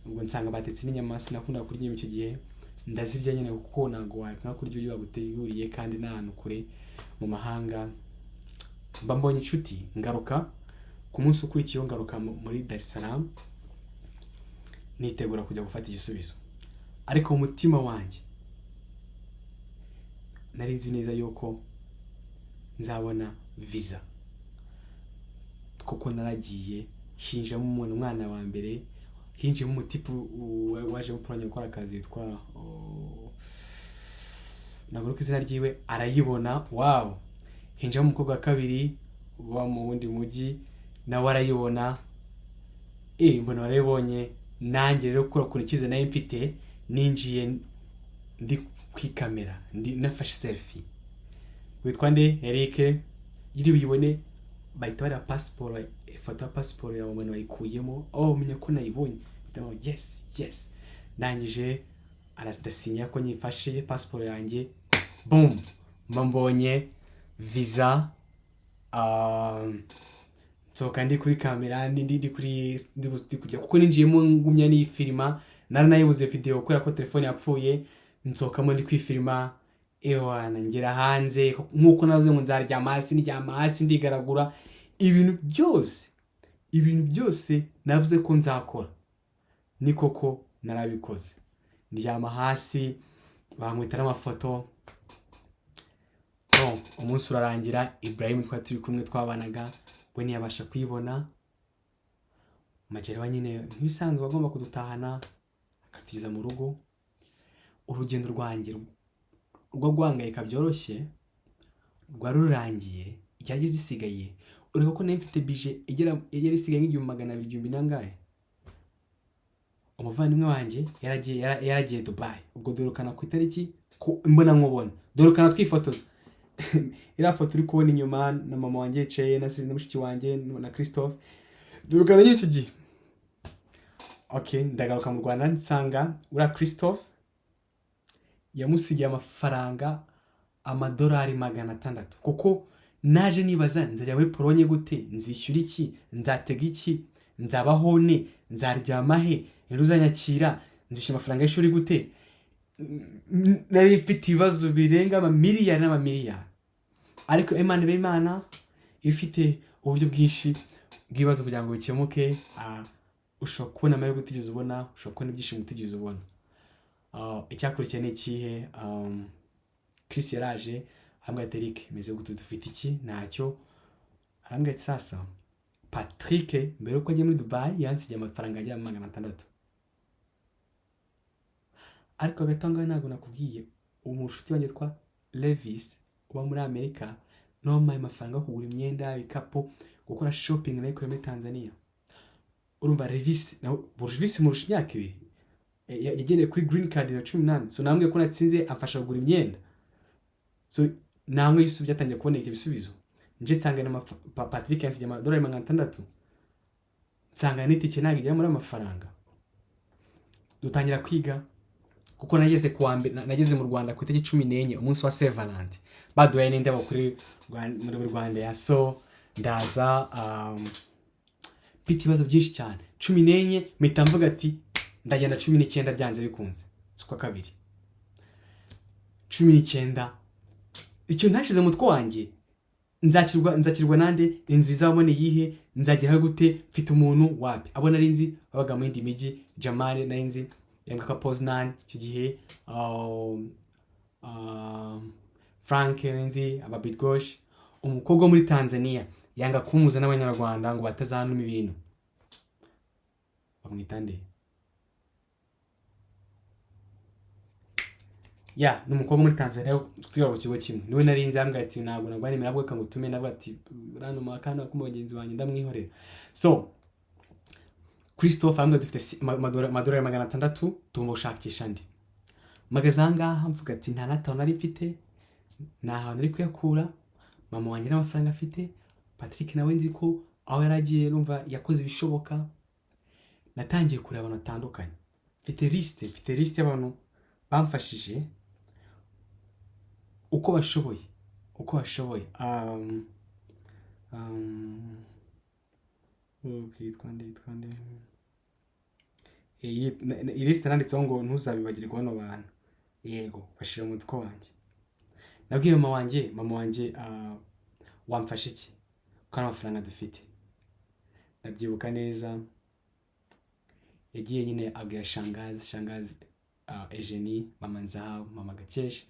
Ubwo nsanga batetse n'inyama, sinakunda kurya inyama icyo gihe, ndazirya nyine kuko ntabwo wakanga kurya ibyo baguteguriye kandi n'ahantu kure mu mahanga. Mba mbonye inshuti, ngaruka ku munsi ukurikiyeho, ngaruka muri Dar es Salaam nitegura kujya gufata igisubizo. Ariko mu mutima wanjye nari nzi neza yuko nzabona visa, kuko naragiye hinjemo umwana wa mbere, hinjemo umutipu waje mu Pologne gukora akazi yitwa navuga izina ryiwe, arayibona. Wow, hinjemo umukobwa wa kabiri uba mu wundi mujyi, nawe arayibona. Mbona barayibonye, nanjye rero gukora kuri kize nayo mfite, ninjiye ndi kwikamera, ndi nafashe selfie. Witwa nde? Eric. Iri buyibone bahita bari passport, ifoto ya passport yawe umuntu bayikuyemo. Menya ko nayibonye. Yes. Ndangije arasinya ko nyifashe passport yanjye. Boom, mbonye visa. Nsohoka ndi kuri kamera, ndi kujya kuko ninjiyemo ngumya ni filima, naranayibuze video kubera ko telefone yapfuye. Nsokamo ndi kwifilima, ngera hanze nkuko navuze ngo nzaryama hasi ndigaragura. Ibintu byose navuze ko nzakora ni koko narabikoze. Ndyama hasi, bamwita n'amafoto. Umunsi urarangira, Ibrahim twari turi kumwe twabanaga, we ntiyabasha kwibona. Majeri wa nyine nk'ibisanzwe bagomba kudutahana akatugeza mu rugo. Urugendo rwanjye rwo guhangayika byoroshye rwari rurangiye. Icyari gisigaye, ureko ko nari mfite bije igera isigaye nk'igihumbi nangahe. Umuvandimwe wanjye yaragiye Dubai. Ubwo dorukana ku itariki mbona nkubona, dorukana twifotoza. Iriya foto uri kubona inyuma na mama wanjye yicaye na mushiki wanjye na Christophe, dorukana nyine icyo gihe. Ndagaruka mu Rwanda, nsanga uriya Christophe yamusigiye amafaranga amadolari 600, kuko naje nibaza nzajya muri Pologne gute, nzishyura iki, nzatega iki, nzabaho ne, nzaryama he, nzanyakira, nzishyura amafaranga y'ishuri gute. Nari mfite ibibazo birenga amamiliyari n'amamiliyari. Ariko Imana ifite uburyo bwinshi bw'ibibazo kugira ngo bikemuke. Ushobora kubona amahirwe utigeze ubona, ushobora kubona ibyishimo utigeze ubona. Icyakurikiye ni ikihe? Chris yaraje ambwira ati Eric, meze gute, dufite iki? Ntacyo. Arambwira ati sasa Patrick mbere yuko ajya muri Dubai yansigiye amafaranga agera mu 600. Ariko agatanga ntago nakubwiye, umushuti wanjye twa Levis uba muri Amerika noma amafaranga yo kugura imyenda, ibikapu, gukora shopping nayo muri Tanzania. Urumva Levis mu imyaka 2 yageneye kuri green card ya 18. So nambwiye ko natsinze amfasha kugura imyenda. So namwe Yusuf byatangiye kuboneka ibisubizo. Nje nsanga na Patrick yansigiye amadolari 600. Nsanga n'itike ntago ijya muri amafaranga. Dutangira kwiga kuko nageze mu Rwanda ku itariki 14, umunsi wa Saint Valentin. Baduhaye n'indabo kuri muri Rwanda ya. So ndaza mfite ibibazo byinshi cyane. 14 mpita mvuga ati ndagenda 19 byanze bikunze. Siko kabiri 19 icyo ntashize mu mutwe wanjye, nzakirwa nande, inzu izabone yihe, nzagera gute, mfite umuntu wapi. Abo nari nzi babaga mu indi miji, Jamale nari nzi yambika Poznan icyo gihe, Frank nari nzi ababitgosh. Umukobwa muri Tanzania yanga kumuza n'abanyarwanda ngo batazanuma ibintu, bamwita nde? N'umukobwa muri Tanzania twigara ku kigo kimwe, niwe nari nzi. Ambwira ati ntabwo nagwa nimera bwo kangutume, nabwo ati ranuma kandi ko mugenzi wanjye ndamwihorera. So Christophe ambwira dufite amadolari 600 tugomba gushakisha ndi magazanga. Mvuga ati nta nataho nari mfite, nta hantu nari kuyakura. Mama wanjye n'amafaranga afite, Patrick nawe nzi ko aho yaragiye numva yakoze ibishoboka. Natangiye kureba abantu batandukanye, mfite liste y'abantu bamfashije uko bashoboye. yitwa nde iyi lisite nanditseho ngo ntuzabibagirwe bano bantu, yego bashira mu mutwe wanjye. Nabwiye mama wanjye wamfasha iki ko amafaranga dufite. Nabyibuka neza, yagiye nyine abwira shangazi Eugenie, mama Nzahabu, mama Gakesha,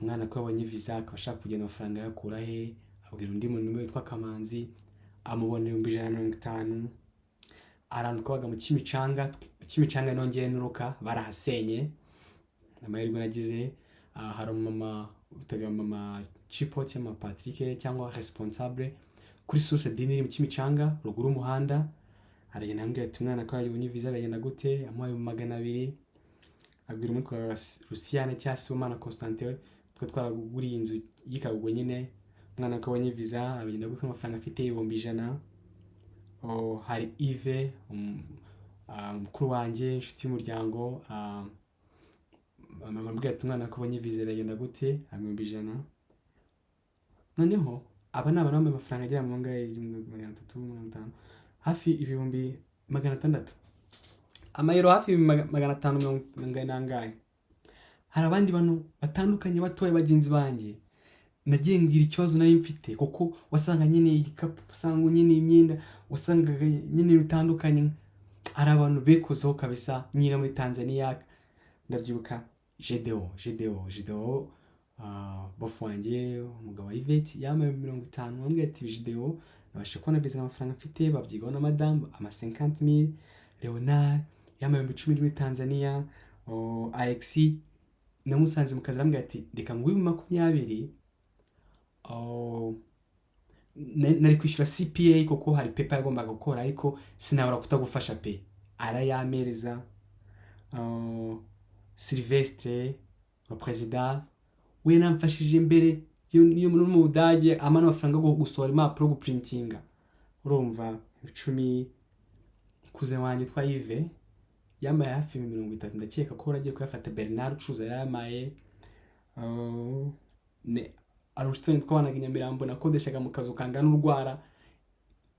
umwana ko yabonye visa akaba ashaka kugenda amafaranga yakura he, abwira undi muntu witwa Kamanzi amubonera 150. Arantu twabaga mu Kimicanga nongeye nuruka barahasenye. Amahirwe nagize hari mama utaga mama Chipo cyangwa Patrick cyangwa responsable kuri source dini iri mu Kimicanga ruguru umuhanda. Aragenda ambwira ati umwana ko yabonye visa bagenda gute, amuhaye 200. Abwira umutwe wa Luciane cyase umwana Constantin twa twaraguriye inzu yikagugo nyine. Umwana ko abonye visa abagenda gute amafaranga afite 100. Hari Yves mukuru wanjye inshuti y'umuryango, mama ambwira ati umwana ko abonye visa bagenda gute 100. Noneho aba nabana bambaye amafaranga agera mu ngahe 350 hafi 600 amayero hafi 500 nangahe. Hari abandi bantu batandukanye batoye bagenzi banjye nagiye ngira ikibazo nari mfite, kuko wasanga nyine igikapu, wasanga nyine imyenda, wasanga nyine bitandukanye. Hari abantu bekozeho kabisa nyine muri Tanzania. Ndabyibuka Gedeo bofu wanjye umugabo wa Yvette yamaye 50. Ambwira ati Gedeo nabashe kubona biza amafaranga mfite, babyigaho na madame ama 50,000. Leonard yamaye 10 muri Tanzania. Alexi namusanze mu kazi arambwira ati reka nguye 20. Nari kwishyura CPA kuko hari paper yagombaga gukora, ariko sinabura kutagufasha pe. Arayamereza. Sylvestre le président we namfashije mbere yo mu Budage amana amafaranga go gusohora impapuro go printinga. Urumva 10. Kuze wanjye twa Yves yamaye hafi 30. Ndakeka ko aragiye kuyafata. Bernard ucuza yamaye. Arushitwe twabanaga Nyamirambo nakodeshaga mu kazu kangana urwara.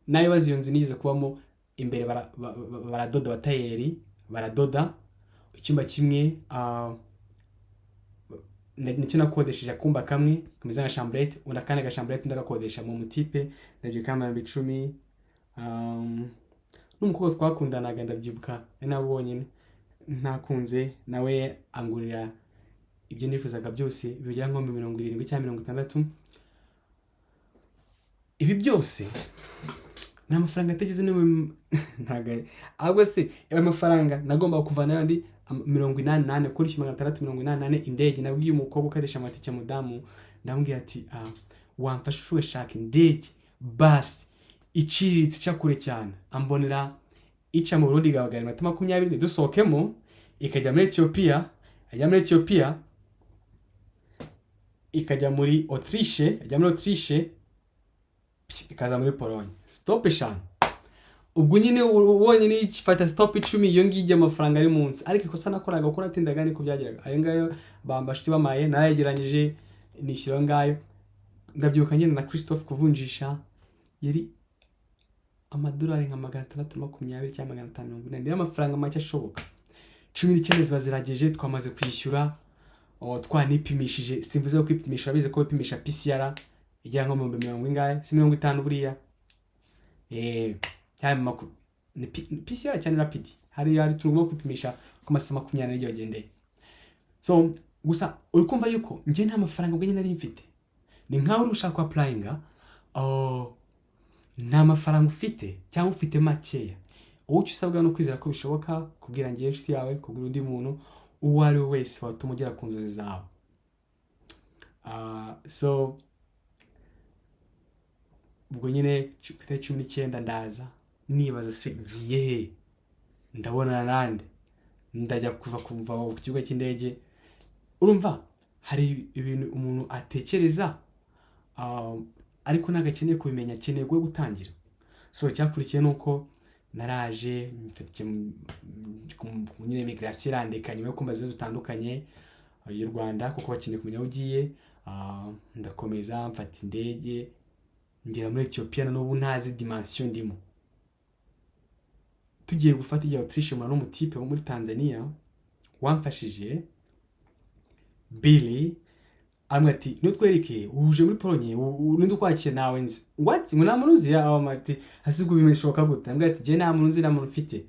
Nayo baziyo nzu nize kubamo imbere baradoda batayeri baradoda icyumba kimwe. Nicyo nakodesheje akumba kamwe kameze nka chambrette, unakana ga chambrette ndagakodesha mu mutipe nabyo kama 10. N'umukobwa twakundanaga ndabyibuka nabonye ntakunze nawe angurira ibyo nifuzaga byose bijya nko 70 cyangwa 60. Ibi byose na amafaranga ategeze ntagare ahubwo se amafaranga nagomba kuvana yandi 88 kuri 688 indege. Nabwiye umukobwa ukadesha amatike mudamu ndambwiye ati wamfashwe shaka indege basi iciriritse cyakure cyane, ambonera ica mu Burundi gabagara 20 dusohokemo ikajya muri Ethiopia, ikajya muri Autriche, ikaza muri Pologne. Stop eshanu. Ubwo nyine ubonye ni ifata stop 10 iyo ngije amafaranga ari munsi. Ariko ikosa nakoraga uko natindaga niko byageraga. Ayo ngayo bambashiti bamaye narayegeranyije nishyiro ngayo. Ndabyuka nyine na Christophe kuvunjisha yari amadolari nka 620 cyangwa 540. Ndi amafaranga make ashoboka. 19 bazirageje twamaze kwishyura. Twanipimishije, simvuze ko kwipimisha bize ko bipimisha PCR ijya nko mu 100 ingahe 50 buriya. Cyane ni PCR cyane rapid. Hari turimo kwipimisha ku masama 20 n'iryo gendeye. So gusa urikumva yuko nje nta mafaranga ubwo nari mfite. Ni nkaho urushaka applyinga nta mafaranga ufite cyangwa ufite makeya. Uwo usabwa no kwizera ko bishoboka kubwira ngiye inshuti yawe, kubwira undi muntu uwo ari wese watuma ugera ku nzozi zawe. So ubwo nyine 19 ndaza nibaza se ngiye he, ndabona nande ndajya kuva ku kigo cy'indege. Urumva hari ibintu umuntu atekereza ariko nagakeneye kubimenya, akeneye gutangira. So cyakurikiye nuko naraje mfite nyine immigration irandeka nyuma yo kumbaza zitandukanye y'u Rwanda kuko bakeneye kumenya aho ugiye. Ndakomeza mfata indege ngera muri Ethiopia n'ubu ntazi dimension ndimo. tugiye gufata igihe turishimana n'umutipe wo muri Tanzania wamfashije Billy amwe ati nutwereke uje muri Pologne ninde kwakira nawe nzi what ngo namunuzi ya amati hasigu bimeshoka gute ambwe ati je nta muntu nzi na muntu mfite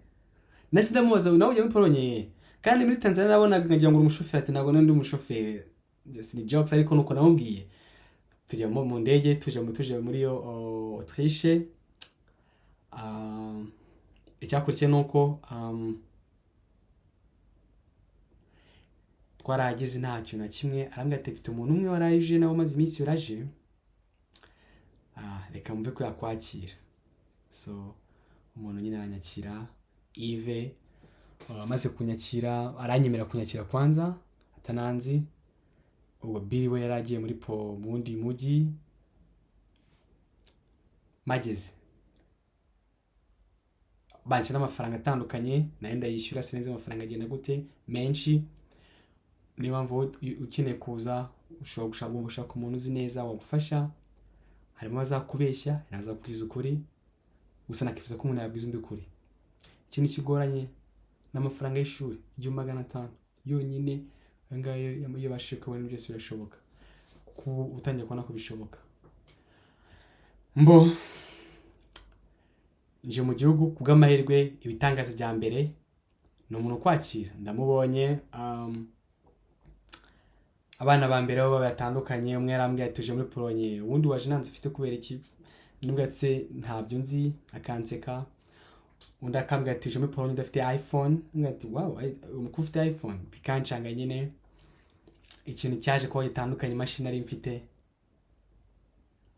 nasi ndamubaza nawe uje muri Pologne kandi muri Tanzania nabonaga ngira ngo umushoferi ati ntabwo ndi umushoferi just ni jokes ariko nuko namubwiye tujya mu ndege tuje muri Autriche icyakurikiye nuko twarageze ntacyo na kimwe arambwira ati mfite umuntu umwe warayije nawe maze iminsi uraje reka mve ko yakwakira so umuntu nyine aranyakira Yves amaze kunyakira aranyemera kunyakira kwanza atananzi ubwo Billy we yaragiye muri bundi mugi mageze banche n'amafaranga atandukanye nayo ndayishyura sineze amafaranga agenda gute menshi niba mvuye ukeneye kuza ushobora gushaka umuntu uzi neza wagufasha harimo bazakubeshya nazakubwiza ukuri gusa nakifuza ko umuntu yabwiza undi ukuri ikintu kigoranye n'amafaranga y'ishuri 1500 yonyine ngayo iyo bashika wene byose birashoboka ku utangiye kubona ko bishoboka mbo nje mu gihugu kubw'amahirwe ibitangaza bya mbere no umuntu kwakira ndamubonye abana ba mbere baba batandukanye umwe arambwiye tuje muri Pologne ubundi waje nanze ufite kubera iki nubwatse ntabyo nzi akanseka undi akambwira tuje muri Pologne ndafite iPhone ngati wow umukufite iPhone bikancanga nyine ikintu cyaje ko gitandukanye machine ari mfite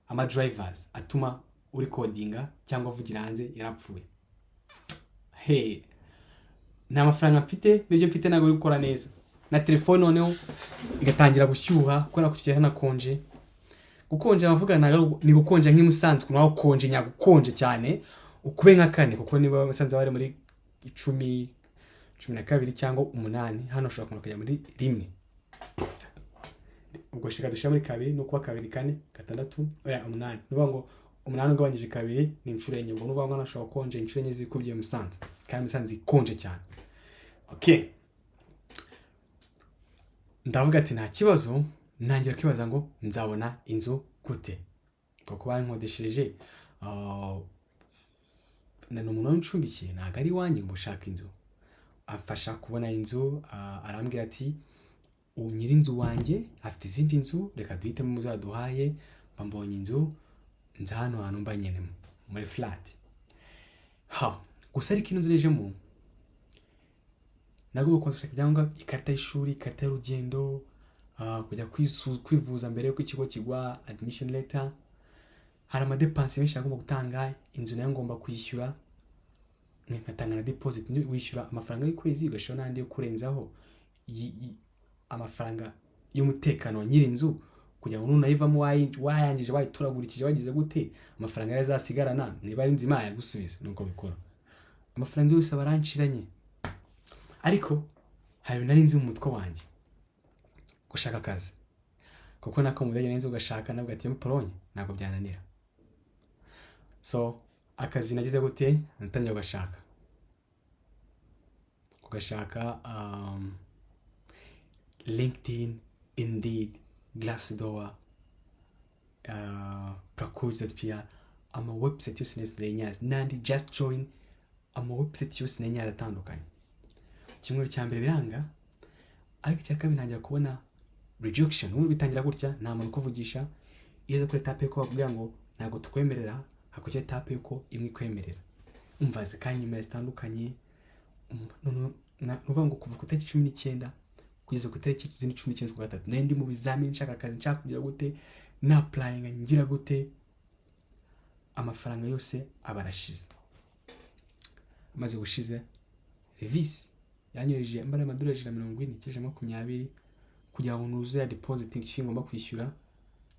ama drivers atuma uri codinga cyangwa vugira hanze yarapfuye hey nta mafaranga mfite n'ibyo mfite ntabwo bikora neza na telefone noneho igatangira gushyuha kubera ko kigera nakonje gukonje abavuga ni gukonje nk'imusanzwe naho konje nyagukonje cyane ukube nka kane kuko niba basanze bari muri 10 12 cyangwa 8 hano ushobora kumukajya muri rimwe ubwo shika dushya muri kabiri no kuba kabiri kane gatandatu oya 8 nuvuga ngo 8 ugabanyije kabiri ni incuro enye ngo nuvuga ngo nashobora konje incuro enye zikubye musanze kandi musanze ikonje cyane okay ndavuga ati nta kibazo nangira kwibaza ngo nzabona inzu gute kuko bankodesheje na n'umuntu w'icumbikiye ntago ari wanjye ngo ushaka inzu afasha kubona inzu arambwira ati unyiri inzu wanjye afite izindi nzu reka duhitemo mu zaduhaye bambonye inzu nza hano hantu mba nyene muri flat gusa ariko inzu nejemo nago konshaka byangwa ikarita y'ishuri ikarita y'urujyendo kujya kwivuza mbere yuko ikigo kigwa admission letter hari ama dépenses menshi agomba gutanga inzu nayo ngomba kwishyura nkatanga na deposit wishyura amafaranga y'ukwezi ugashira nandi yo kurenzaho amafaranga y'umutekano wa nyiri inzu kugira ngo nunayivamo wayangije wayituragurikije wagize gute amafaranga yazasigarana niba ari nzima yagusubiza nuko bikora amafaranga yose baranshiranye ariko hari nari nzi mu mutwe wanjye gushaka akazi kuko nako mudage nzi ugashaka nabwo ati mu Pologne nako byananira so akazi nagize gute natangiye ugashaka LinkedIn, Indeed, Glassdoor, Prakuza pia ama website yose nezinyaza nandi just join ama website yose nezinyaza atandukanye kimwe cya mbere biranga ariko cya kabiri ntangira kubona rejection ubu bitangira gutya nta muntu kuvugisha iyo kuri tape ko bakubwira ngo ntago tukwemerera hakujya tape ko imwe kwemerera umvaze kanyimera zitandukanye nuvuga ngo kuva ku tariki 19 kugeza ku tariki 19 ku gatatu nandi mu bizamini nshaka akazi nshaka kugira gute na applying ngira gute amafaranga yose abarashize maze gushize revisi yanyoreje mbara amadolari 140 cyeje 20 kugira ngo nuze ya deposit ngomba kwishyura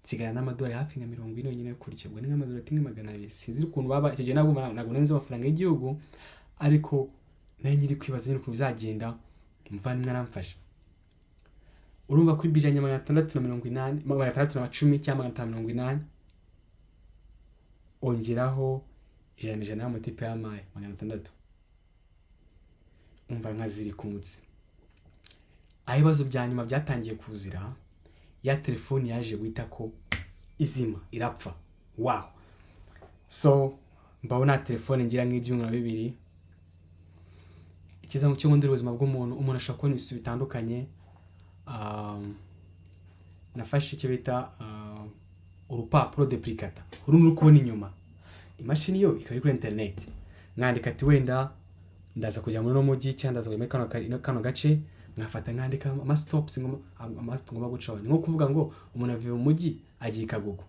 tsigana n'amadolari hafi nka 40 yonyine kurikirwa ni nk'amazuru ati 200 sinzi ukuntu baba icyo gihe ntabwo nenze amafaranga y'igihugu ariko nayo nyiri kwibaza nyine uko bizagenda muvana mwaramfasha urumva ko ibijanye 680 610 cyangwa 580 ongeraho ijana y'amatipe y'amaye 600 umva nkaziri ku mutsi. Aho ibibazo bya nyuma byatangiye kuzira, ya telefone yaje guhita ko izima irapfa. Wow. So mbabona telefone ngira nk'ibyumweru bibiri. Ikiza mu cyongondera ubuzima bw'umuntu, umuntu ashaka kubona ibisubizo bitandukanye. Nafashe icyo bita urupapuro duplicata, uri kubona inyuma. Imashini yo ikaba kuri internet. Mwandika ati wenda ndaza kujya muri no mujyi cyangwa ndaza muri kano gace, nkafata nkandika ama stops ngomba gucaho. Ni nko kuvuga ngo umuntu avuye mu mujyi agiye Kagugu,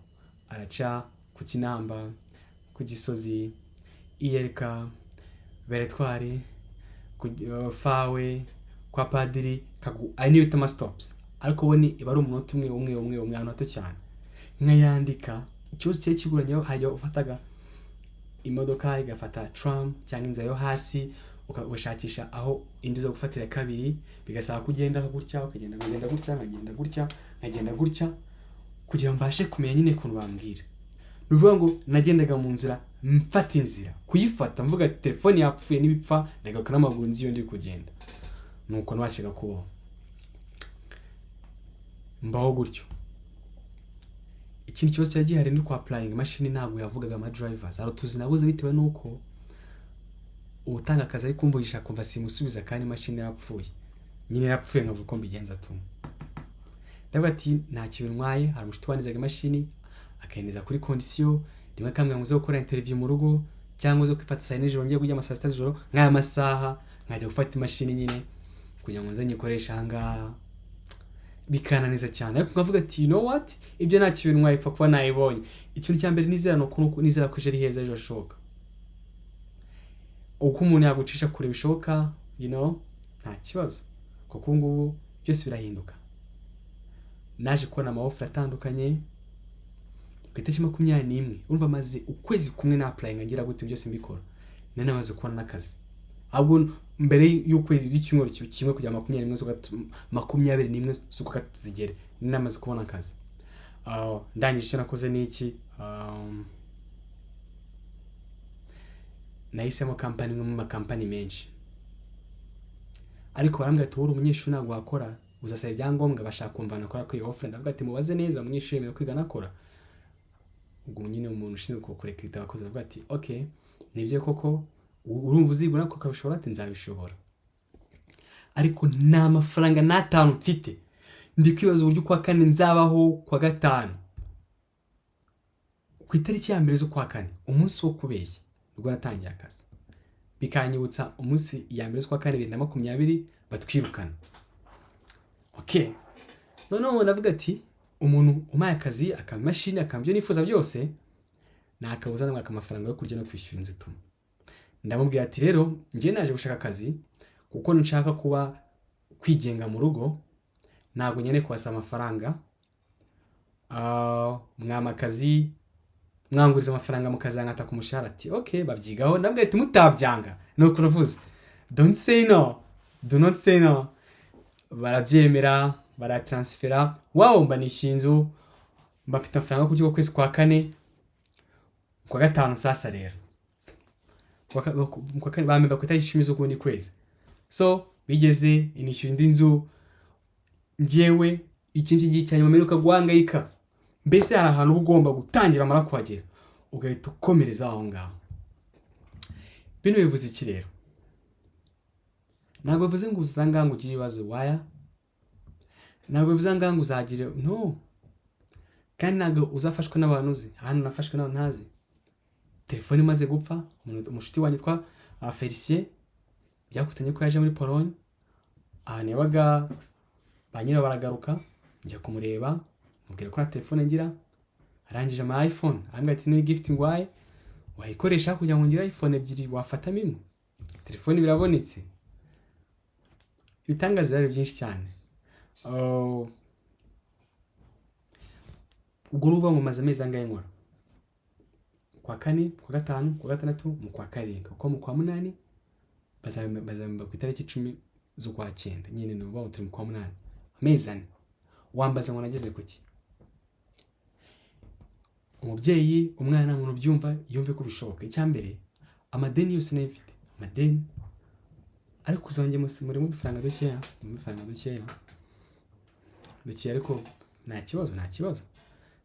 araca ku Kinamba, ku Gisozi, Iyerika, Beretwari, Fawe, kwa Padiri, Kagugu. Ari niyo bita ama stops. Ariko bo ni iba ari umunota umwe ahantu hato cyane. Nkayandika ikibazo cyari kiguranyeho, hajya ufataga imodoka igafata tram cyangwa inzira yo hasi, ukashakisha aho indi zo gufatira kabiri, bigasaba kugenda gutya, ukagenda gutya kugira mbashe kumenya nyine kuntu bambwira. Nuvuga ngo nagendaga mu nzira mfata inzira kuyifata, mvuga telefone yapfuye n'ibipfa, ndagaruka n'amaguru nzi yo ndi kugenda. Nuko nabashaka kubaho mbaho gutyo. Ikindi kibazo cyagiye hari no kwa applying machine, ntabwo yavugaga ama drivers. Aro tuzi nabuze bitewe nuko ubutanga akazi ari kumvugisha kumva simusubiza kandi machine yapfuye. Nyine yapfuye nkavuga ko mbigenza tu. Ndavuga ati nta kibintwaye, hari umushiti wanizaga machine akayineza kuri condition, rimwe kamwe ngo zo gukora interview mu rugo cyangwa zo kwifata saa 9 ngiye kujya amasaha 6 z'ijoro, nk'aya masaha nkajya gufata machine nyine kugira ngo nzanye ikoresha hanga. Bikananiza cyane, ariko nkavuga ati you know what, ibyo nta kibintwaye ipfa kuba nayibonye. Ikintu cya mbere nizera no nizera ko ejo heza ejo shoka. Uko umuntu yagucisha kure bishoka, you know, nta kibazo. Kuko ngubu byose birahinduka. Naje kubona ama offer atandukanye. Ku itariki 21 urumva maze ukwezi kumwe na applying ngira gute byose mbikora. Nane maze kubona n'akazi. Ahubwo mbere y'ukwezi y'icyumweru kimwe kujya 21 zuko katuzigere namaze kubona akazi. Ndangije icyo nakoze n'iki, nahisemo company mu makampani menshi. Ariko barambwira ati uri umunyeshuri ntabwo wakora, uzasaba ibyangombwa bashaka kumvana akora kuri offer. Ndavuga ati mubaze neza, umunyeshuri yemewe kwiga nakora. Ubwo nyine umuntu ushinzwe kurekrita abakozi avuga ati okay, nibyo koko urumva uzigura ko kabishobora, ati nzabishobora. Ariko nta mafaranga n'atanu mfite. Ndi kwibaza uburyo kwa kane nzabaho kwa gatanu. Ku itariki ya mbere zo kwa kane, umunsi wo kubeshya, ubwo natangiye akazi. Bikanyibutsa umunsi ya mbere zo kwa kane 2020 batwirukana. Okay. Noneho navuga ati umuntu umaye akazi akamashini akambyo nifuza byose, nakabuza namwaka amafaranga yo kurya no kwishyura inzu tu. Ndamubwira ati rero ngiye naje gushaka akazi kuko nshaka kuba kwigenga mu rugo, ntabwo nyene kwasa amafaranga. Mwamakazi mwanguriza amafaranga mukazangata ku mushahara. Ati okay, babyigaho. Ndabwira ati mutabyanga no kuruvuza, don't say no, do not say no. Barabyemera, baratransfera. Wow, mbanisha inzu, mbafite amafaranga yo kurya kwezi kwa kane, kwa gatanu. Sasa rero kwa kane bambe bakwita 10 zo kundi kwezi. So bigeze inishyura indi nzu, ngewe ikintu cyanyuma meruka guhangayika. Mbese hari ahantu ugomba gutangira amara kwagera ugahita ukomereza aho ngaho. Bino bivuze iki rero? Ntabwo bivuze ngo uzanga ngo ugire ibibazo waya, ntabwo bivuze ngo uzagire no, kandi ntabwo uzafashwe n'abantu uzi. Ahantu nafashwe n'abantu ntazi. Telefone imaze gupfa, umushuti wanjye twa Felicien byakutanye ko yaje muri Pologne. Ahantu yabaga banyira baragaruka, njya kumureba, mubwira ko na telefone ngira, arangije ama iPhone. Ambwira ati ni gift ngwaye, wayikoresha kugira ngo ngira iPhone 2 wafata mimwe. Telefone birabonetse. Ibitangaza bari byinshi cyane. Ubwo ruva mu maze amezi angahe nkora? Kwa kane, kwa gatanu, kwa gatandatu, mu kwa karindwi, uko mu kwa munani bazamba ku itariki 10 zo kwa 9 nyine nuva utri mu kwa munani. Amezi ane. Wambaza ngo nageze kuki? Umubyeyi, umwana muntu byumva yumve ko bishoboka. Icyambere amadeni yose nayifite. Amadeni ariko uzongeye muri udufaranga dukeya ariko nta kibazo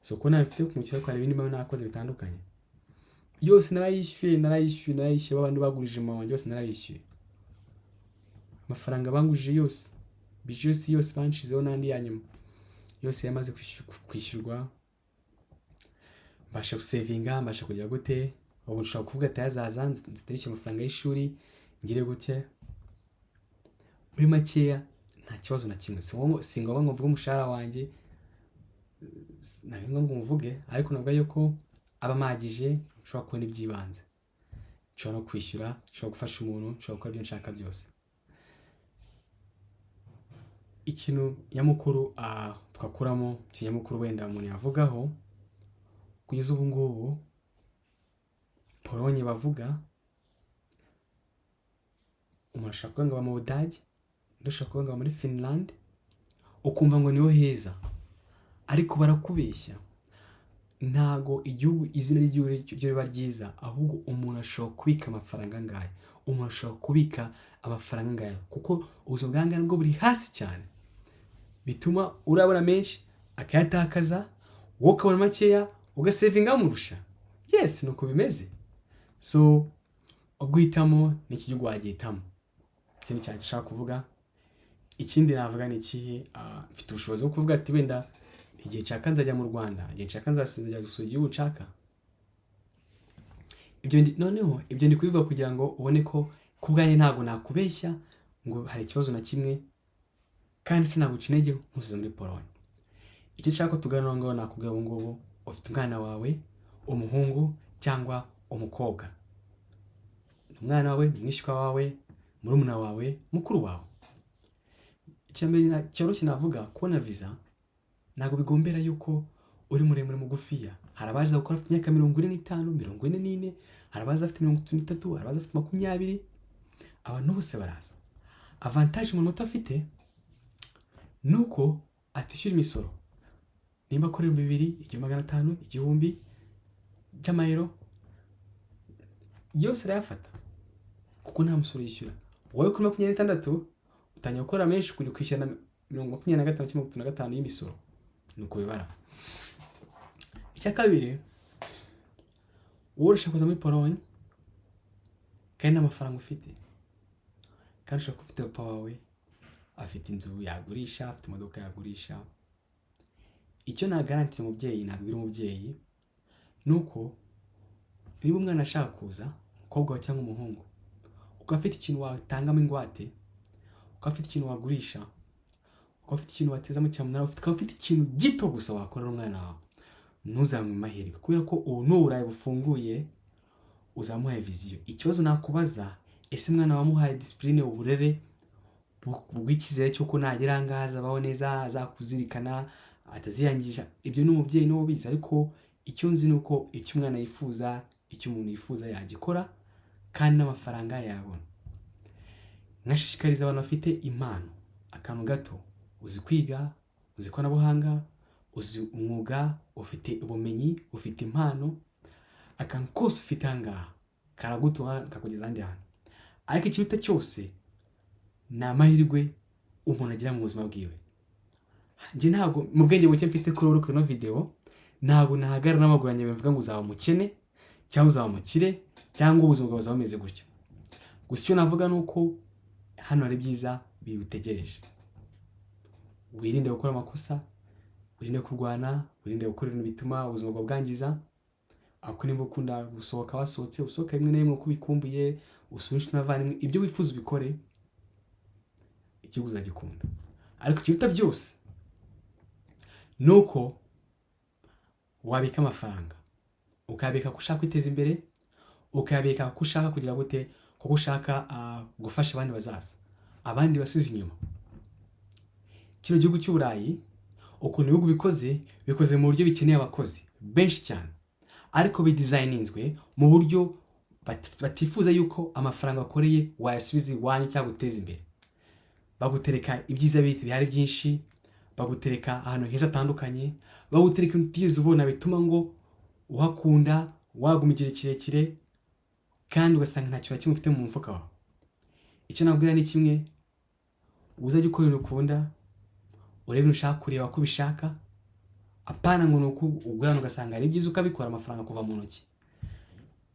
so ko nafite kumukira ko hari ibindi mba nakoze bitandukanye yose narayishyuye babandi bagurije mama wanjye yose narayishyuye amafaranga bangujije yose bijose yose banshizeho nandi ya nyuma yose yamaze kwishyurwa mbasha gusevinga mbasha kujya gute ubu nshobora kuvuga ati azaza nzitarisha amafaranga y'ishuri ngire gute muri makeya nta kibazo na kimwe singomba ngo mvuge umushahara wanjye ntabwo ngo mvuge ariko navuga yuko abamagije nshobora kubona iby'ibanze nshobora no kwishyura nshobora gufasha umuntu nshobora gukora ibyo nshaka byose ikintu nyamukuru twakuramo ikinyamukuru wenda umuntu yavugaho kugeza ubu ngubu Pologne bavuga umuntu ashaka kuvuga ngo mu Budage ndashaka kuvuga ngo muri Finland ukumva ngo niho heza ariko barakubeshya ntago igihugu izina ry'igihugu ryo riba ryiza ahubwo umuntu ashobora kubika amafaranga ngahe umuntu ashobora kubika amafaranga ngahe kuko ubuzima bwanjye nabwo buri hasi cyane bituma urabona menshi akayatakaza wowe ukabona makeya ugasevinga murusha yes nuko bimeze so ubwitamo ni iki gihugu wagihitamo ikindi cyane gishaka kuvuga ikindi navuga ni ikihe mfite ubushobozi bwo kuvuga ati wenda igihe nshaka nzajya mu Rwanda igihe nshaka nzajya gusura igihugu nshaka ibyo ndi kubivuga kugira ngo ubone ko kubwanjye ntabwo nakubeshya ngo hari ikibazo na kimwe kandi sinaguca intege nkusize muri Pologne icyo nshaka tuganira ngo nakubwira ubu ngubu ufite umwana wawe umuhungu cyangwa umukobwa umwana wawe umwishywa wawe murumuna wawe mukuru wawe icyambere cyoroshye navuga kubona visa ntabwo bigombera yuko uri muremure mugufiya hari abaje gukora afite imyaka 45 44 hari abaje afite 33 hari abaje afite 20 abantu bose baraza avantage umuntu utafite nuko atishyura imisoro nimba akorera 2,500 igihumbi cy'amayero yose arayafata kuko nta musoro yishyura wowe kuri 26 utangiye gukora menshi kuri kwishyura 25 y'imisoro nuko bibara icya kabiri wowe ushaka kuza muri Pologne kandi amafaranga ufite kandi ushaka ufite papa wawe afite inzu yagurisha afite imodoka yagurisha icyo na garanti umubyeyi nabwira umubyeyi nuko niba umwana ashaka kuza umukobwa cyangwa umuhungu ukafite ikintu watangamo ingwate ukafite ikintu wagurisha ukafite ikintu watezamo cyamunara ufite ikintu gito gusa wakorera umwana wawe ntuzamwe mahirwe kubera ko ubu n'uburayi bufunguye uzamuhaye viziyo ikibazo nakubaza ese mwana wamuhaye discipline uburere bw'ikizere cyuko nagera ngaza baho neza azakuzirikana ataziyangisha ibyo n'umubyeyi no biza ariko icyo nzi nuko icyo umwana yifuza icyo umuntu yifuza yagikora kandi n'amafaranga yabona nkashishikariza abantu bafite impano akantu gato uzi kwiga uzi ikoranabuhanga uzi umwuga ufite ubumenyi ufite impano akantu kose ufite ahangaha karagutuha kakugeza ahandi hantu ariko ikiruta cyose ni amahirwe umuntu agira mu buzima bwiwe njye ntabwo mu bwenge buke mfite kuri ino video ntabwo nahagara n'amaguru yanjye bivuga ngo uzaba umukene cyangwa uzaba umukire cyangwa ubuzima bwawe buzaba bumeze gutyo gusa icyo navuga nuko hano ari byiza bibutegereje wirinde gukora amakosa wirinde kurwana wirinde gukora ibintu bituma ubuzima bwawe bwangiza ako nimba ukunda gusohoka wasohotse usohoka rimwe na rimwe uko bikumbuye usunisha n'abavandimwe ibyo wifuza ubikore igihugu uzagikunda ariko ikiruta byose nuko wabika amafaranga ukabika ko ushaka kwiteza imbere ukabika ko ushaka kugira gute ko ushaka gufasha abandi bazaza abandi basize inyuma kino gihugu cy'Uburayi ukuntu ibihugu bikoze mu buryo bikeneye abakozi benshi cyane ariko bidesigninzwe mu buryo batifuza yuko amafaranga akoreye wayasubiza iwanyu cyangwa guteza imbere bagutereka ibyiza biti bihari byinshi bagutereka ahantu heza atandukanye bagutereka ibintu ubona bituma ngo uhakunda waguma igihe kirekire kandi ugasanga nta kintu kimwe ufite mu mufuka wawe icyo nabwira ni kimwe, uzajya ukora ibintu ukunda, urebe ibintu ushaka kureba ko ubishaka, apana ngo nuko ubwana ugasanga ari byiza ukabikora amafaranga kuva mu ntoki.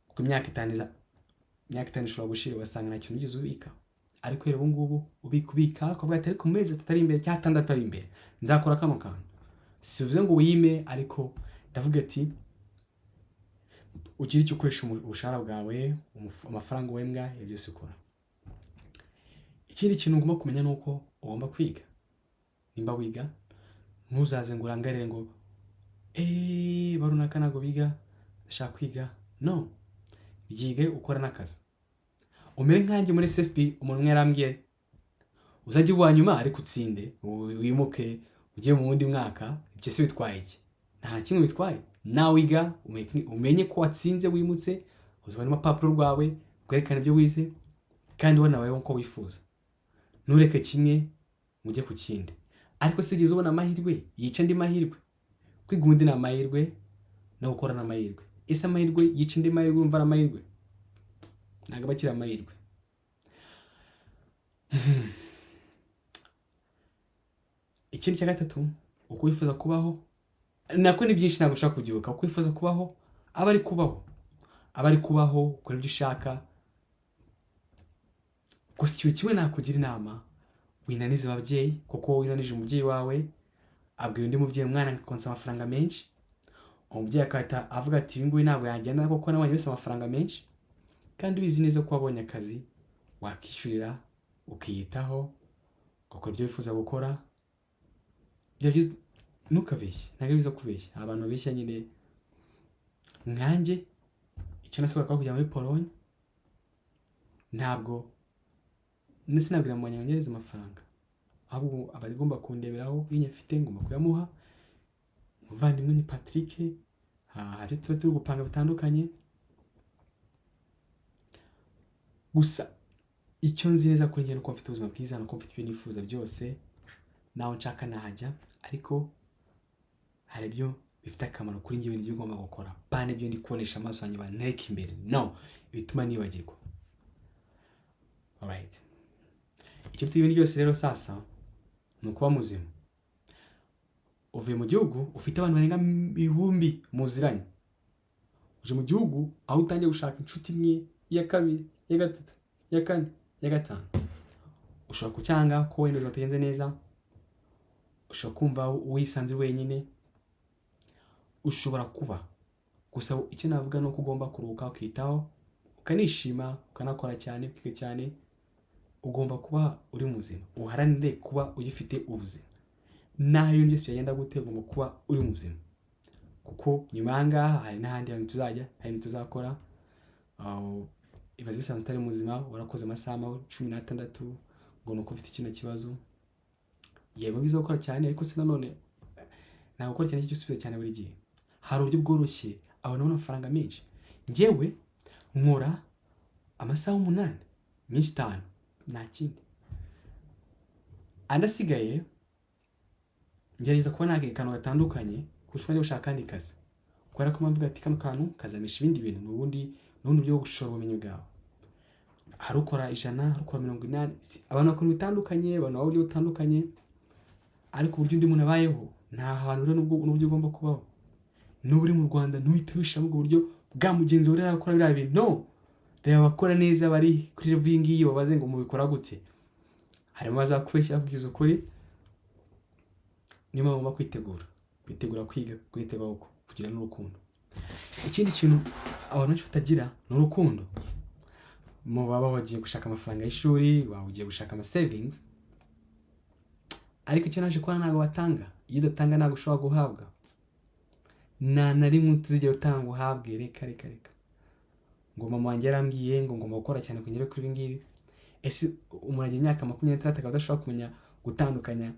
Kuko imyaka 5 ishobora gushira ugasanga nta kintu ugize ubika. Ariko rero ubu ngubu ubika ukavuga ati ariko amezi 3 ari imbere cyangwa 6 ari imbere nzakora kano kantu. Sivuze ngo wime, ariko ndavuga ati ugira icyo ukoresha ubushara bwawe, amafaranga wembwa, ibyo byose ukora. Ikindi kintu ugomba kumenya nuko ugomba kwiga. Nimba wiga ntuzaze ngo urangarire ngo barunaka ntago biga ndashaka kwiga. No, yige ukora n'akazi. Umere nkanjye muri SFB, umuntu umwe yarambwiye uzajya uva nyuma ariko utsinde wimuke ugiye mu wundi mwaka, ibyo se bitwaye iki? Nta kimwe bitwaye. Nawe wiga umenye ko watsinze wimutse, uzabona amapapuro rwawe kwerekana ibyo wize kandi wanabaye uko wifuza. Nureke kimwe ujye ku kindi. Ariko sigeze ubona amahirwe yica andi mahirwe. Kwiga undi na amahirwe no gukora na amahirwe. Ese amahirwe yica andi mahirwe, umva amahirwe ntago bakira amahirwe. Ikindi cya gatatu, uko wifuza kubaho, nako ni byinshi ntabwo ushaka kubyibuka. Uko wifuza kubaho abari kubaho ukora ibyo ushaka. Gusa icyo kimwe nakugira inama, winanize ababyeyi, kuko winanije umubyeyi wawe abwira undi mubyeyi umwana ngakonsa amafaranga menshi, umubyeyi akahita avuga ati uyu nguyu ntabwo yagenda kuko nabonye wese amafaranga menshi. Kandi ubizi neza ko wabonye akazi wakishyurira ukiyitaho ugakora ibyo wifuza gukora. Ntukabeshye, ntabwo biza kubeshya. Abantu babeshya nyine. Nkanjye icyo nasabwa kujya muri Pologne, ntabwo sinabwira mu banyongereza amafaranga, ahubwo abari gomba kundeberaho iyo nyafite ngomba kuyamuha. Muvandimwe ni Patrick, hari tuba turi gupanga bitandukanye. Gusa icyo nzi neza kuri njye nuko mfite ubuzima bwiza, nuko mfite ibyo nifuza byose, naho nshaka nahajya. Ariko hari ibyo bifite akamaro kuri njye, ibyo ngomba gukora, bane ibyo ndi kubonesha amaso yanjye bantereka imbere. No, bituma nibagirwa. Alright, icyo ibintu byose rero sasa ni ukuba muzima. Uvuye mu gihugu ufite abantu barenga 1000 muziranye. Uje mu gihugu aho utangiye gushaka inshuti imwe, iya kabiri, iya gatatu, iya kane, iya gatanu. Ushobora kucyanga ko wenda batagenze neza, ushobora kumva wisanze wenyine, ushobora kuba. Gusa icyo navuga nuko ugomba kuruhuka ukitaho, ukanishima, ukanakora cyane, kwiga cyane. Ugomba kuba uri muzima, uharanire kuba ugifite ubuzima. Naho iyo byose byagenda gute, ugomba kuba uri muzima. Kuko nyuma y'ahangaha hari n'ahandi hantu tuzajya, hari n'ibintu tuzakora. Ibibazo bisanzwe utari muzima, warakoze amasaha 16 ngo nuko ufite ikintu kibazo. Yego biza gukora cyane, ariko se nanone ntabwo gukora cyane cy'igisubizo cyane buri gihe. Hari uburyo bworoshye abona amafaranga menshi. Njyewe nkora amasaha 8 minsi 5 nta kindi. Andasigaye ngerageza kuba nakikantu gatandukanye kushobora gushaka kandi kazi. Kubera ko mpavuga ati kano kantu kazamisha ibindi bintu, n'ubundi byo gushora ubumenyi bwawe. Hari ukora 100, hari ukora 80, abantu bakora bitandukanye, abantu bawuri butandukanye. Ariko uburyo undi muntu abayeho nta hantu rero n'uburyo ugomba kubaho. N'uburi mu Rwanda ntuhite wishamo ubwo buryo bwa mugenzi wawe arakora biriya bintu. No, reba abakora neza bari kuri level ngiyi babaze ngo mubikora gute. Harimo bazakubeshya babwiza ukuri. Nyuma ugomba kwitegura kwiga, kwitegura kugira n'urukundo. Ikindi kintu abantu benshi batagira ni urukundo. Mu baba bagiye gushaka amafaranga y'ishuri, bagiye gushaka ama savings. Ariko icyo naje kubona ntago batanga. Iyo udatanga ntago ushobora guhabwa. Na rimwe tuzigera utanga uhabwe. Reka. Ngo mama wanjye yarambwiye ngo ngomba gukora cyane kugira kuri ibi ngibi. Ese umurage imyaka 23 akaba adashobora kumenya gutandukanya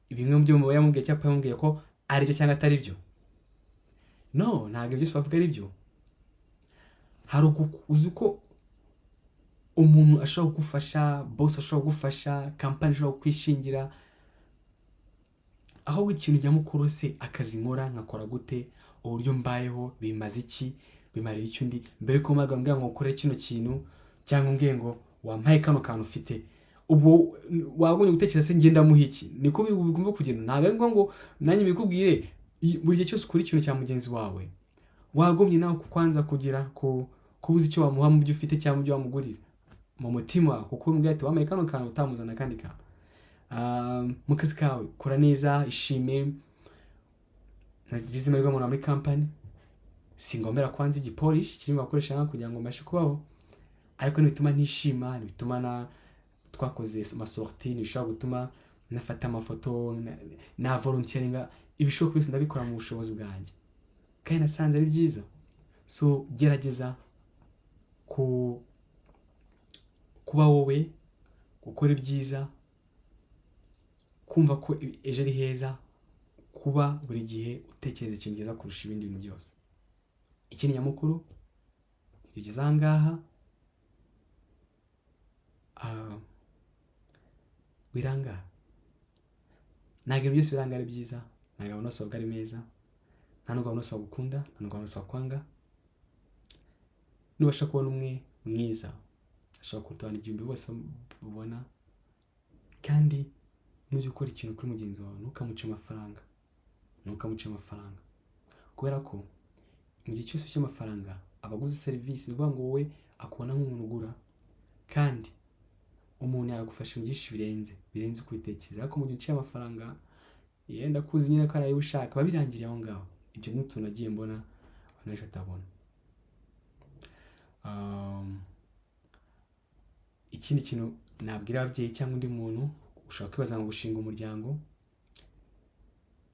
ibimwe mu byo yamubwiye cyangwa yamubwiye ko ari byo cyangwa atari byo? No, ntabwo ibyo bavuga ari byo. Hari uzi ko umuntu ashobora kugufasha, boss ashobora kugufasha, company ashobora kwishingira. Ahubwo ikintu nyamukuru se akazi nkora nkakora gute, uburyo mbayeho bimaze iki, bimariye iki undi. Mbere ko mbwira ngo ukore kino kintu cyangwa mbwiye ngo wampaye kano kantu ufite ubwo wagomye gutekereza se ngenda muha iki niko bigomba kugenda ntabwo ngo nanjye bikubwire buri gihe cyose ukora ikintu cya mugenzi wawe wagomye nawe kwanza kugira kubuza icyo wamuha mu byo ufite cyangwa mu byo wamugurira mu mutima kuko mbwa ati wamaye kano kantu utamuzana kandi kantu mu kazi kawe kora neza ishime nagize muri gahunda muri company singombera kwanza igipolish kirimo bakoresha kugira ngo mbashe kubaho ariko nibituma nishima nibituma na twakoze amasorti nishobora gutuma nafata amafoto na volunteeringa ibishoboka byose ndabikora mu bushobozi bwanjye kandi nasanze ari byiza so gerageza kuba wowe gukora ibyiza kumva ko ejo ari heza kuba buri gihe utekereza ikintu cyiza kurusha ibindi bintu byose ikindi nyamukuru ugeze aha ngaha wirangara ntabwo ibintu byose biranga ari byiza ntabwo abantu bose bavuga ari meza nta nubwo abantu bose bagukunda nta nubwo abantu bose bakwanga nubasha kubona umwe mwiza ashobora kuruta abantu igihumbi bose babona kandi nujya ukora ikintu kuri mugenzi wawe ntukamuce amafaranga kubera ko mu gihe cyose cy'amafaranga abaguze serivisi bivuga ngo wowe akubona nk'umuntu ugura kandi umuntu yagufasha mu byinshi birenze kubitekereza ariko mu gihe cy'amafaranga yenda kuzi nyine ko arayo ushaka babirangiriye aho ngaho ibyo ni utuntu nagiye mbona abantu benshi batabona ikindi kintu nabwira ababyeyi cyangwa undi muntu ushobora kwibaza ngo gushinga umuryango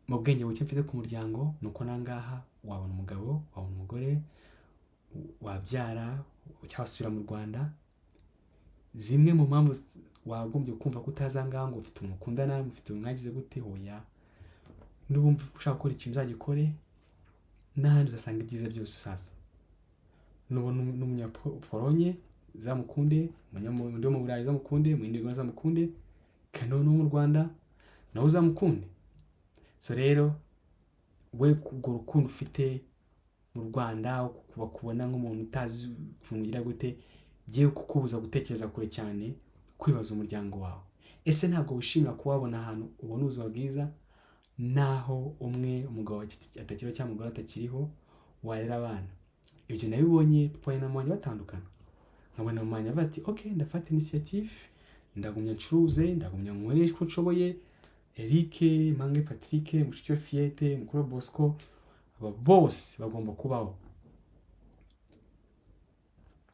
mu bwenge buke mfite ku muryango ni uko nangaha wabona umugabo wabona umugore wabyara cyangwa usubira mu Rwanda zimwe mu mpamvu wagombye kumva ko utazangaha ngo ufite umukundana mufite umwagize gute hoya n'ubumva ushaka gukora ikintu uzagikore n'ahandi uzasanga ibyiza byose sasa nubona n'umunyapolonye zamukunde umunyamundi wo mu Burayi zamukunde mu Indigo zamukunde kandi no mu Rwanda nawe uzamukunde so rero we ubwo rukundo ufite mu Rwanda kubona nk'umuntu utazi ukuntu ugira gute bye kukubuza gutekereza kure cyane kwibaza umuryango wawe ese ntabwo wishimira kuwabona ahantu ubona ubuzima bwiza naho umugabo atakiriho cyangwa umugore atakiriho warera abana ibyo nabibonye papa na mama batandukana nkabona mama yavuga ati okay ndafata initiative ndagumya ncuruze ndagumya nkore ko nshoboye Eric Mange Patrick Mushyo Fiete Mukuru Bosco aba bose bagomba kubaho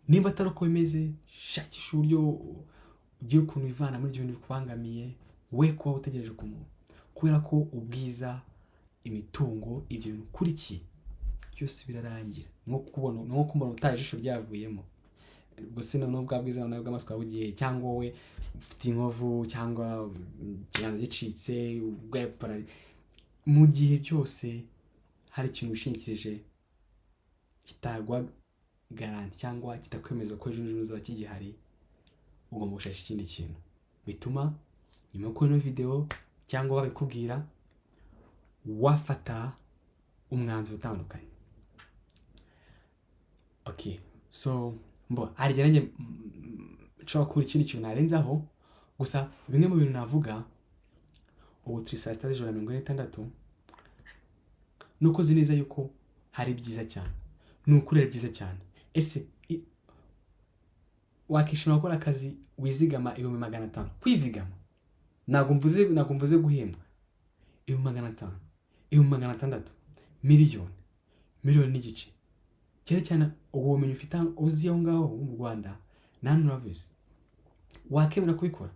nimba tarako bimeze shakisha uburyo ugiye ukuntu ivana muri ibyo bintu bikubangamiye we kuba utegereje ku muntu kubera ko ubwiza imitungo ibyo bintu kurikiye byose birarangira nko kubona utajisho ryavuyemo gusa no bwa bwiza no bw'amaswa bugiye cyangwa we ufite inkovu cyangwa ikiganza gicitse ubwepara mu gihe byose hari ikintu ushingikirije kitagwa garanti cyangwa kitakwemeza ko ejo uzaba kigihari ugomba gushaka ikindi kintu bituma nyuma yo kubona video cyangwa babikubwira wafata umwanzuro utandukanye okay so hari nanjye nshobora kubura ikindi kintu narenzaho gusa bimwe mu bintu navuga ubu turi saa 6:46 nuko uzi neza yuko hari byiza cyane nukurera byiza cyane ese wakishima gukora akazi wizigama 500 kwizigama ntabwo mvuze guhembwa 500 600 miliyoni n'igice cyane ubwo bumenyi ufite uzi aho ngaho mu Rwanda nani urabizi wakemera kubikora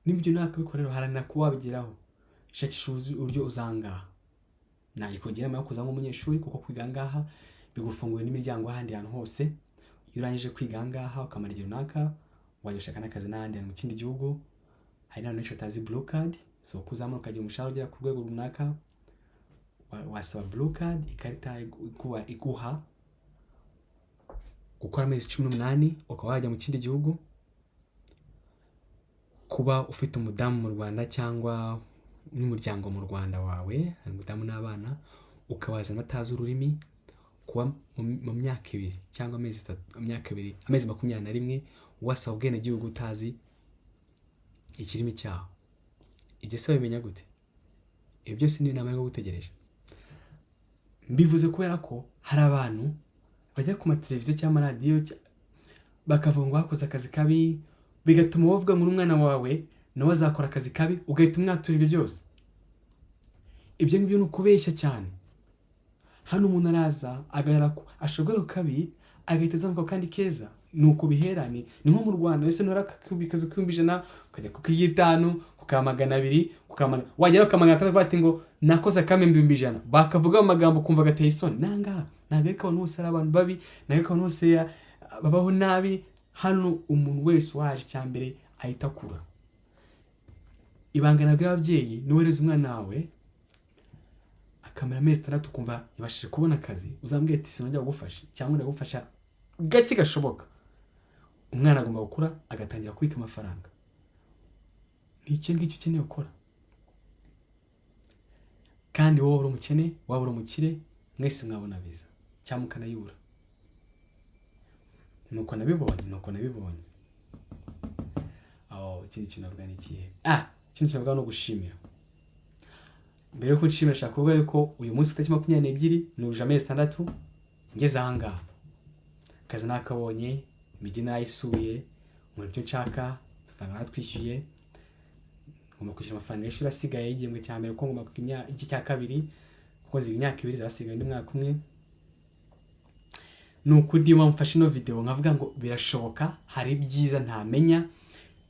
n'ibyo nakabikora haranira kuba wabigeraho shakisha uburyo uzangaha nayikogera amaye kuza nk'umunyeshuri kuko kwiga ngaha bigufunguye n'imiryango ahandi hantu hose iyo urangije kwiga ngaha ukamara igihe runaka wajya ushaka n'akazi n'ahandi mu kindi gihugu hari n'abantu benshi batazi blue card so kuzamuka ukagira umushahara ugera ku rwego runaka wasaba blue card ikarita iguha gukora amezi 18 ukaba wajya mu kindi gihugu kuba ufite umudamu mu Rwanda cyangwa n'umuryango mu Rwanda wawe hari umudamu n'abana ukabaza batazi ururimi kuba mu myaka 2 cyangwa amezi 3 amezi 21 wasaba ubwenegihugu utazi ikirimi cyaho. Ibyo se wabimenya gute? Ibyo byose ni inama yo gutegereje. Mbivuze kubera ko hari abantu bajya ku mateleviziyo cyangwa amaradiyo bakavuga ngo wakoze akazi kabi, bigatuma bavuga ngo umwana wawe nawe azakora akazi kabi, ugahita umwatura ibyo byose. Ibyo ngibyo ni ukubeshya cyane. Hano umuntu araza agahera ko ashobora kabi agahita azamuka kandi keza. Ni uko biherane. Ni nko mu Rwanda ese nora kubikaza 1,100 ukajya ku 500 ukamagana 2 ukamana wagera ukamana 3 bati ngo nakoze kame 1,100 bakavuga amagambo kumva gateye isoni. Nanga nagereka abantu bose ari abantu babi, nagereka abantu bose babaho nabi. Hano umuntu wese waje cyambere ahita kura. Ibanga n'ababyeyi niwereza umwana wawe akamera amezi 3 kumva yabashije kubona akazi, uzambwiye ati sinongera kugufasha cyangwa ndagufasha gake gashoboka. Umwana agomba gukura agatangira kubika amafaranga. Ni iki ngicyo ukeneye gukora. Kandi wowe uri umukene, wowe uri umukire, mwese mwabona viza cyangwa mukanayibura. Nuko nabibonye. Ikindi kintu navuga ni ikihe? Ikindi kintu navuga no gushimira. Mbere yuko nshimira nshaka kuvuga yuko uyu munsi tariki 22 nuje amezi 6 ngeze ahangaha. Akazi nakabonye, imijyi nayisuye, muri byo nshaka, tufaranga natwishyuye. Ngomba kwishyura amafaranga y'ishuri asigaye y'igihembwe cya mbere, ko ngomba kujya iki cya kabiri, kuko nzi imyaka 2 zasigaye ndi mwaka umwe. Nuko ndimo mfashe no video nkavuga ngo birashoboka, hari byiza ntamenya.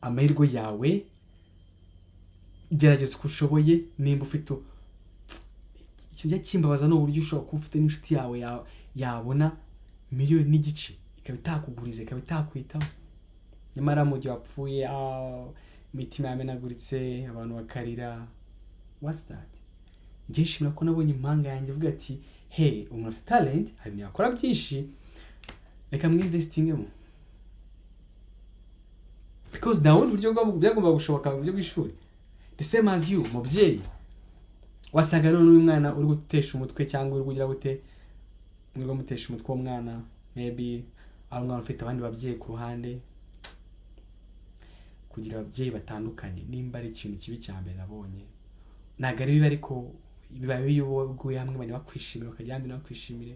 Amahirwe yawe gerageza uko ushoboye. Nimba ufite icyo kimbabaza no buryo ushobora kuba ufite n'inshuti yawe yabona miliyoni n'igice ikaba itakuguriza, ikaba itakwitaho, nyamara mu gihe wapfuye imitima yamenaguritse, abantu bakarira. What's that? Njye nshimira ko nabonye impanga yanjye avuga ati hey, umuntu afite talent, hari ibintu yakora byinshi, reka mwinvestingemo. Because the whole buryo byagomba gushoboka mu buryo bw'ishuri. The same as you, mubyeyi. Wasaga none uyu mwana uri gutesha umutwe cyangwa uri kugira gute, mwego mutesha umutwe w'umwana, maybe ari umwana ufite abandi babyeyi ku ruhande. Kugira ababyeyi batandukanye nimba ari ikintu kibi cyambere nabonye. Nagari biba ariko biba biyoboguye hamwe bane bakwishimira bakajyandi nakwishimire.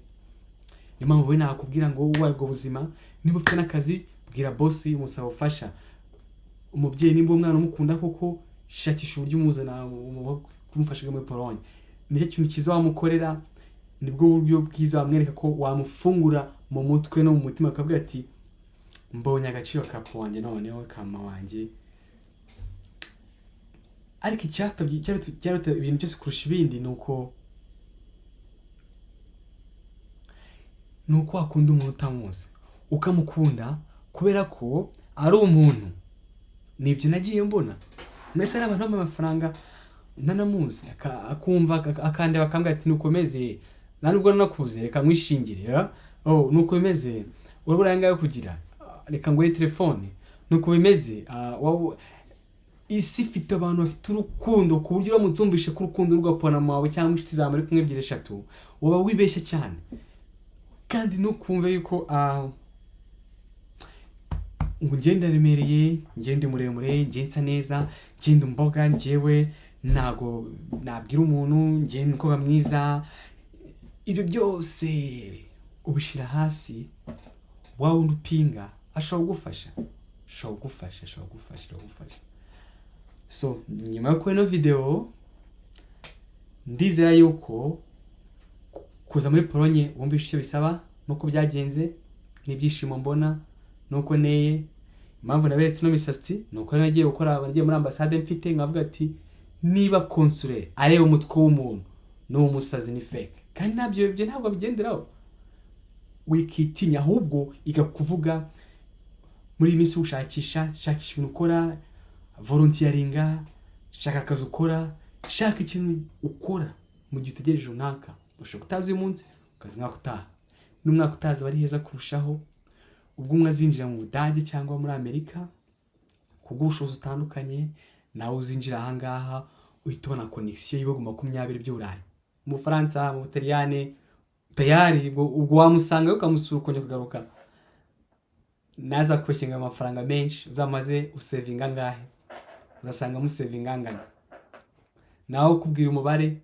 Nyuma mvuye nakubwira ngo wowe ubwo buzima niba ufite n'akazi bwira boss umusaba ufasha. Umubyeyi nimba umwana umukunda koko shakisha uburyo umuzana kumufasha muri Pologne. Nicyo kintu kiza wamukorera, nibwo buryo bwiza wamwereka ko wamufungura mu mutwe no mu mutima, akavuga ati mbonye agaciro ka wanjye noneho kama wanjye. Ariko cyaruta ibintu byose kurusha ibindi nuko wakunda umuntu utamuzi, ukamukunda kubera ko ari umuntu. Nibyo nagiye mbona. Mwese ari abantu b'amafaranga nanamuzi, akumva akandeba akambwira ati nukomeze, nanubwo nakuze reka mwishingire. Nuko bimeze, urabura yo kugira, reka ngo telefone. Nuko bimeze, isi ifite abantu bafite urukundo ku buryo uramutse ko urukundo rwapona mawe cyangwa inshuti zawe muri kumwe 2-3 uba wibeshya cyane. Kandi nukumve yuko ngo ngenda remereye, ngende muremure, ngenza neza, ngende mboga, ngewe nago nabwira umuntu, ngende uko mwiza. Ibyo byose ubishira hasi, wawe undupinga ashobora gufasha. So nyuma yo kubona video ndizera yuko kuza muri Pologne wumvishe icyo bisaba nuko byagenze, n'ibyishimo mbona nuko neye. Impamvu naberetse no misatsi nuko nagiye gukora abagiye muri ambassade mfite nkavuga ati niba consulate areba umutwe w'umuntu no umusazi ni fake. Kandi nabyo ntabwo bigenderaho. Wikitinya ahubwo igakuvuga muri iminsi ushakisha ibintu ukora, volunteeringa, shaka akazi ukora, shaka ikintu ukora mu gihe utegereje runaka. Ushobora kutazi uyu munsi ukazi mwaka utaha, n'umwaka utaza bari heza kurushaho. Ubwo umwe azinjira mu Budage cyangwa muri Amerika kubw'ubushobozi utandukanye, nawe uzinjira ahangaha uhita ubona connection y'ibihugu 20 by'Uburayi, mu Faransa, mu Butaliyani, tayari ubwo wamusanga ukamusura ukongera kugaruka. naza kweshinga amafaranga menshi uzamaze usevinga ngahe uzasanga musevinga ngana naho kubwira umubare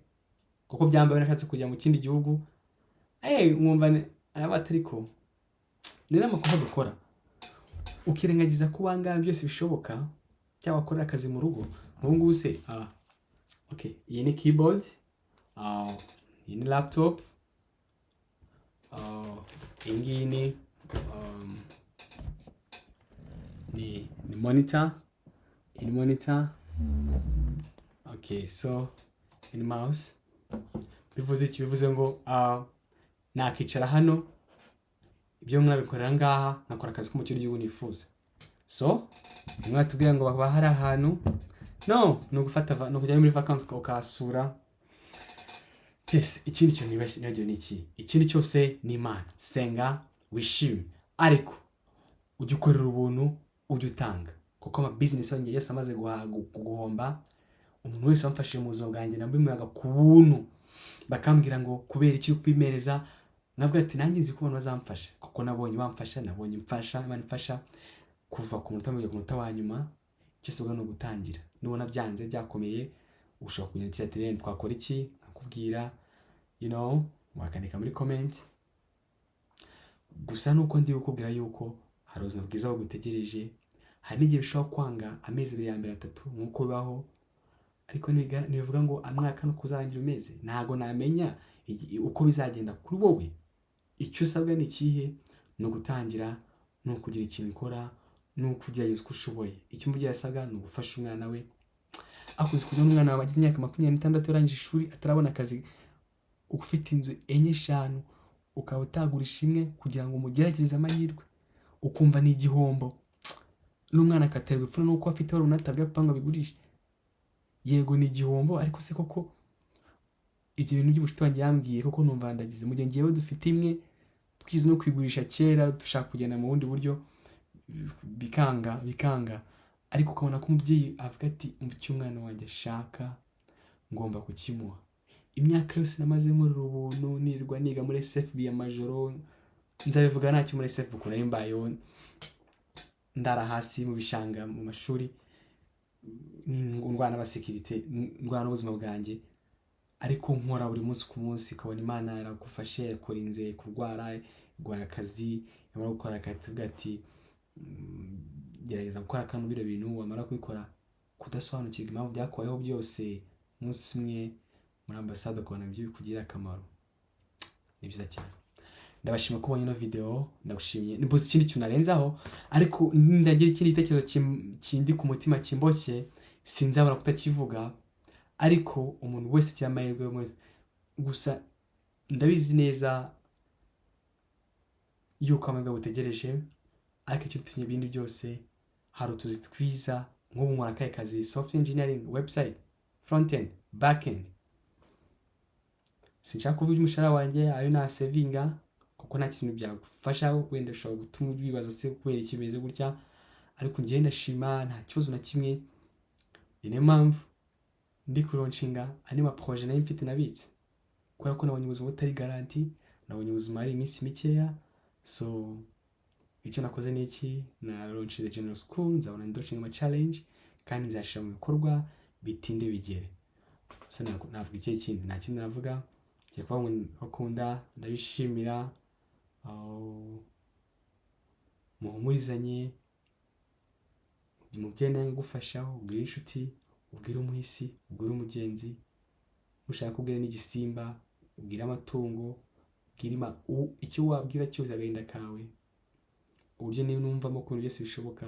kuko byambaye nashatse kujya mu kindi gihugu mwumva abatariko nina makosa dukora ukirengagiza kubanga byose bishoboka cyangwa akora akazi mu rugo ngubu se okay iyi ni keyboard iyi ni laptop iyi ni monitor okay so in mouse bivuze ngo nakicara hano ibyo mwabikorera ngaha nakora akazi ko mu kindi gihugu nifuza so mwatubwira ngo baba hari ahantu no gufata no kujya muri vacances ukasura ikindi cyo nibashye nacyo niki ikindi cyose ni Imana senga wishime ariko ujye ukorera ubuntu ujye utanga kuko ama business yongeye yose amaze guhomba umuntu wese wamfashije mu buzima bwanjye nambimuraga ku buntu bakambwira ngo kubera iki kwimereza nabwo ati nanjye nzi ko abantu bazamfasha kuko nabonye bamfasha nabonye mfasha kuva ku munota mu munota wa nyuma cyose ubwo no gutangira nubona byanze byakomeye ushobora kunyandikira ati twakora iki akubwira wakandika muri comment gusa nuko ndi gukubwira yuko hari ubuzima bwiza bugutegereje hari n'igihe bishobora kwanga amezi ya mbere 3 nkuko bibaho ariko nibivuga ngo amwaka no kuzarangira umeze ntago namenya uko bizagenda kuri wowe icyo usabwa ni kihe no gutangira no kugira ikintu ukora no kugerageza uko ushoboye icyo umubyeyi asabwa ni ugufasha umwana we akuze kujya n'umwana wawe agize imyaka 26 yarangije ishuri atarabona akazi ufite inzu 4-5 ukaba utagurisha imwe kugira ngo umugerageze amahirwe ukumva ni igihombo n'umwana akaterwa ipfuna nuko afite wari unatabwa panga bigurisha yego ni igihombo ariko se koko ibyo bintu by'ubushito wanjye yambwiye koko numva ndagize mu gihe ngiyewe dufite imwe twize no kwigurisha kera dushaka kugenda mu bundi buryo bikanga ariko ukabona ko umubyeyi avuga ati umva umwana wanjye ashaka ngomba kukimuha imyaka yose namaze muri ubuntu nirwa niga muri SFB amajoro nzabivuga ntacyo muri SFB kuko nari mbayeho ndara hasi mu bishanga mu mashuri ndwana abasekirite ndwana ubuzima bwanjye ariko nkora buri munsi ku munsi kabona Imana yaragufashe yakorinze kurwara igwaya akazi yamara gukora akatuga ati gerageza gukora akantu biro bintu wamara kubikora kudasobanukirwa impamvu byakoyeho byose munsi umwe muri ambasade kubona ibyo bikugira akamaro ni byiza cyane ndabashima kubonye no video ndagushimiye ni boss ikindi cyo narenzaho ariko ndagira ikindi gitekerezo kindi ku mutima kimboshye sinzabura kutakivuga ariko umuntu wese cyamahirwe mwese gusa ndabizi neza yuko amanga butegereje ariko icyo tunye ibindi byose hari utuzi twiza nk'ubu nkora kazi software engineering website front end back end sinshaka kuvuga umushahara wanjye ayo na savinga kuko nta kintu byagufasha wenda ushobora gutuma ubibaza se kubera ikimeze gutya ariko ngiye ndashima nta kibazo na kimwe ine mpamvu ndi kuronshinga ani ma projet na mfite nabitse kubera ko nabonye ubuzima butari garanti nabonye ubuzima ari iminsi mikeya so icyo nakoze ni iki na launch the general school nzabona ndoshinga ama challenge kandi nzashira mu bikorwa bitinde bigere so navuga iki kindi nta kindi navuga cyo kuba bakunda ndabishimira mpumurizanye umubyeyi nawe gufasha ubwira inshuti ubwira umuhisi ubwira umugenzi ushaka kubwira n'igisimba ubwira amatungo ubwira icyo wabwira cyose agahinda kawe uburyo niyo numvamo ko byose bishoboka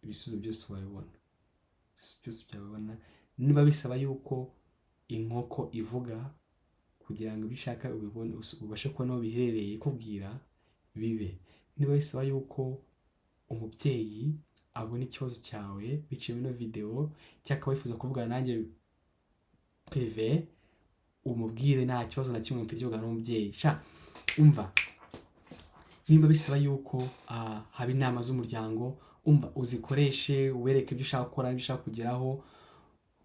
ibisubizo byose wabibona niba bisaba yuko inkoko ivuga kugira ngo ibishaka ubibone ubashe kubona aho biherereye kubwira bibe niba bisaba yuko umubyeyi abona ikibazo cyawe biciye muri video cyangwa wifuza kuvugana nanjye privé umubwire nta kibazo na kimwe mfite cyo n'umubyeyi umva nimba bisaba yuko haba inama z'umuryango umva uzikoreshe ubereke ibyo ushaka gukora n'ibyo ushaka kugeraho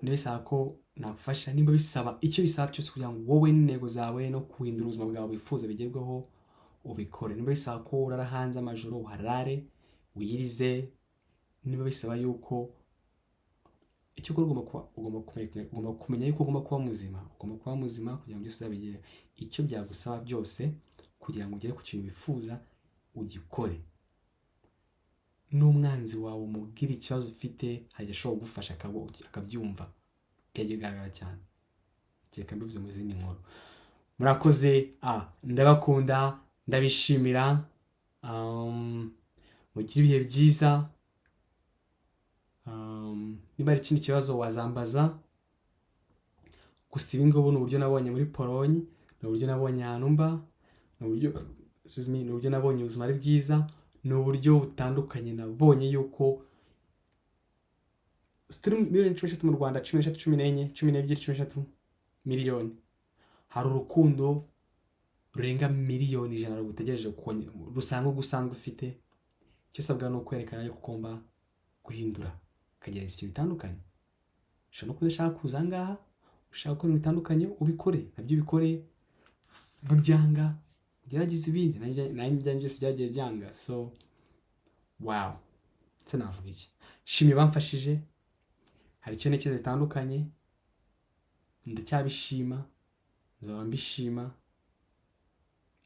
nibisaba ko nagufasha nimba bisaba icyo bisaba cyose kugira ngo wowe n'intego zawe no kuhindura ubuzima bwawe wifuza bigerweho ubikore nimba bisaba ko urara hanze amajoro uharare wirize, niba bisaba yuko icyo ugomba kumenya yuko ugomba kuba muzima, kugira ngo byose uzabigere. Icyo byagusaba byose kugira ngo ugere ku kintu wifuza ugikore. N'umwanzi wawe umubwira ikibazo ufite hajya ashobora kugufasha akabyumva, byajya bigaragara cyane. Reka mbivuze mu zindi nkuru. Murakoze, ndabakunda, ndabishimira, mugire ibihe byiza. Niba hari ikindi kibazo wazambaza. Gusa ibi ngibi ni uburyo nabonye muri Pologne, ni uburyo nabonye ahantu mba, ni uburyo nabonye ubuzima ari bwiza, ni uburyo butandukanye nabonye yuko miliyoni 13 mu Rwanda, 13, 14, 12, 13 miliyoni. Hari urukundo rurenga miliyoni 100 rugutegereje gusanzwe ufite. Icyo usabwa ni ukwerekana yuko ugomba guhindura, ukagerageza ikintu bitandukanye. Ushobora no kudashaka kuza ngaha, ushaka gukora ibintu bitandukanye, ubikore, nabyo ubikore. Nubyanga gerageza ibindi, nanjye byose byagiye byanga. So wow, navuga iki? Shimye bamfashije, hari icyo ntekereza zitandukanye, ndacyabishima, nzaba mbishima,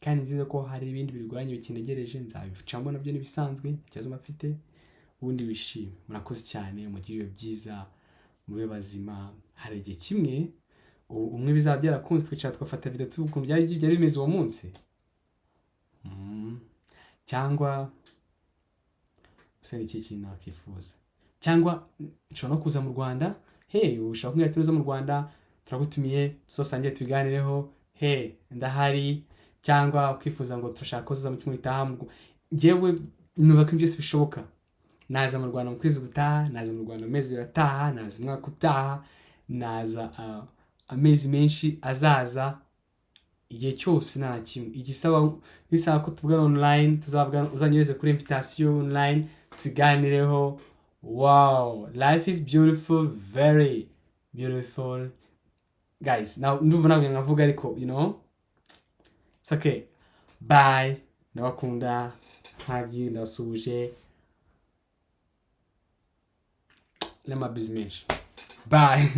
kandi nziza ko hari ibindi birwanya bikinegereje, nzabicamo nabyo nibisanzwe, ikibazo mfite ubundi wishime. Murakoze cyane, mugire byiza, mube bazima. Hari igihe kimwe umwe bizaba byarakunze twicara twafata video tuvuga byari bimeze uwo munsi, cyangwa usene iki kintu nakifuza, cyangwa nshobora no kuza mu Rwanda. Ushaka kumwe tuza mu Rwanda, turagutumiye tuzosangiye tubiganireho. Ndahari. Cyangwa ukifuza ngo turashaka kuza mu cyumwe itaha. Ngewe nuba ko byose bishoboka. Naza mu Rwanda mu kwezi gutaha, naza mu Rwanda amezi birataha, naza umwaka utaha, naza amezi menshi azaza. Igihe cyose nta kimwe bisaba ko tuvugana online, uzanyereze kuri invitation online tubiganireho. Wow, life is beautiful, very beautiful guys. Now ndumva nabwo nkavuga ariko it's okay. Bye, ndabakunda, ntabyi ndasuje. Let my business. Bye.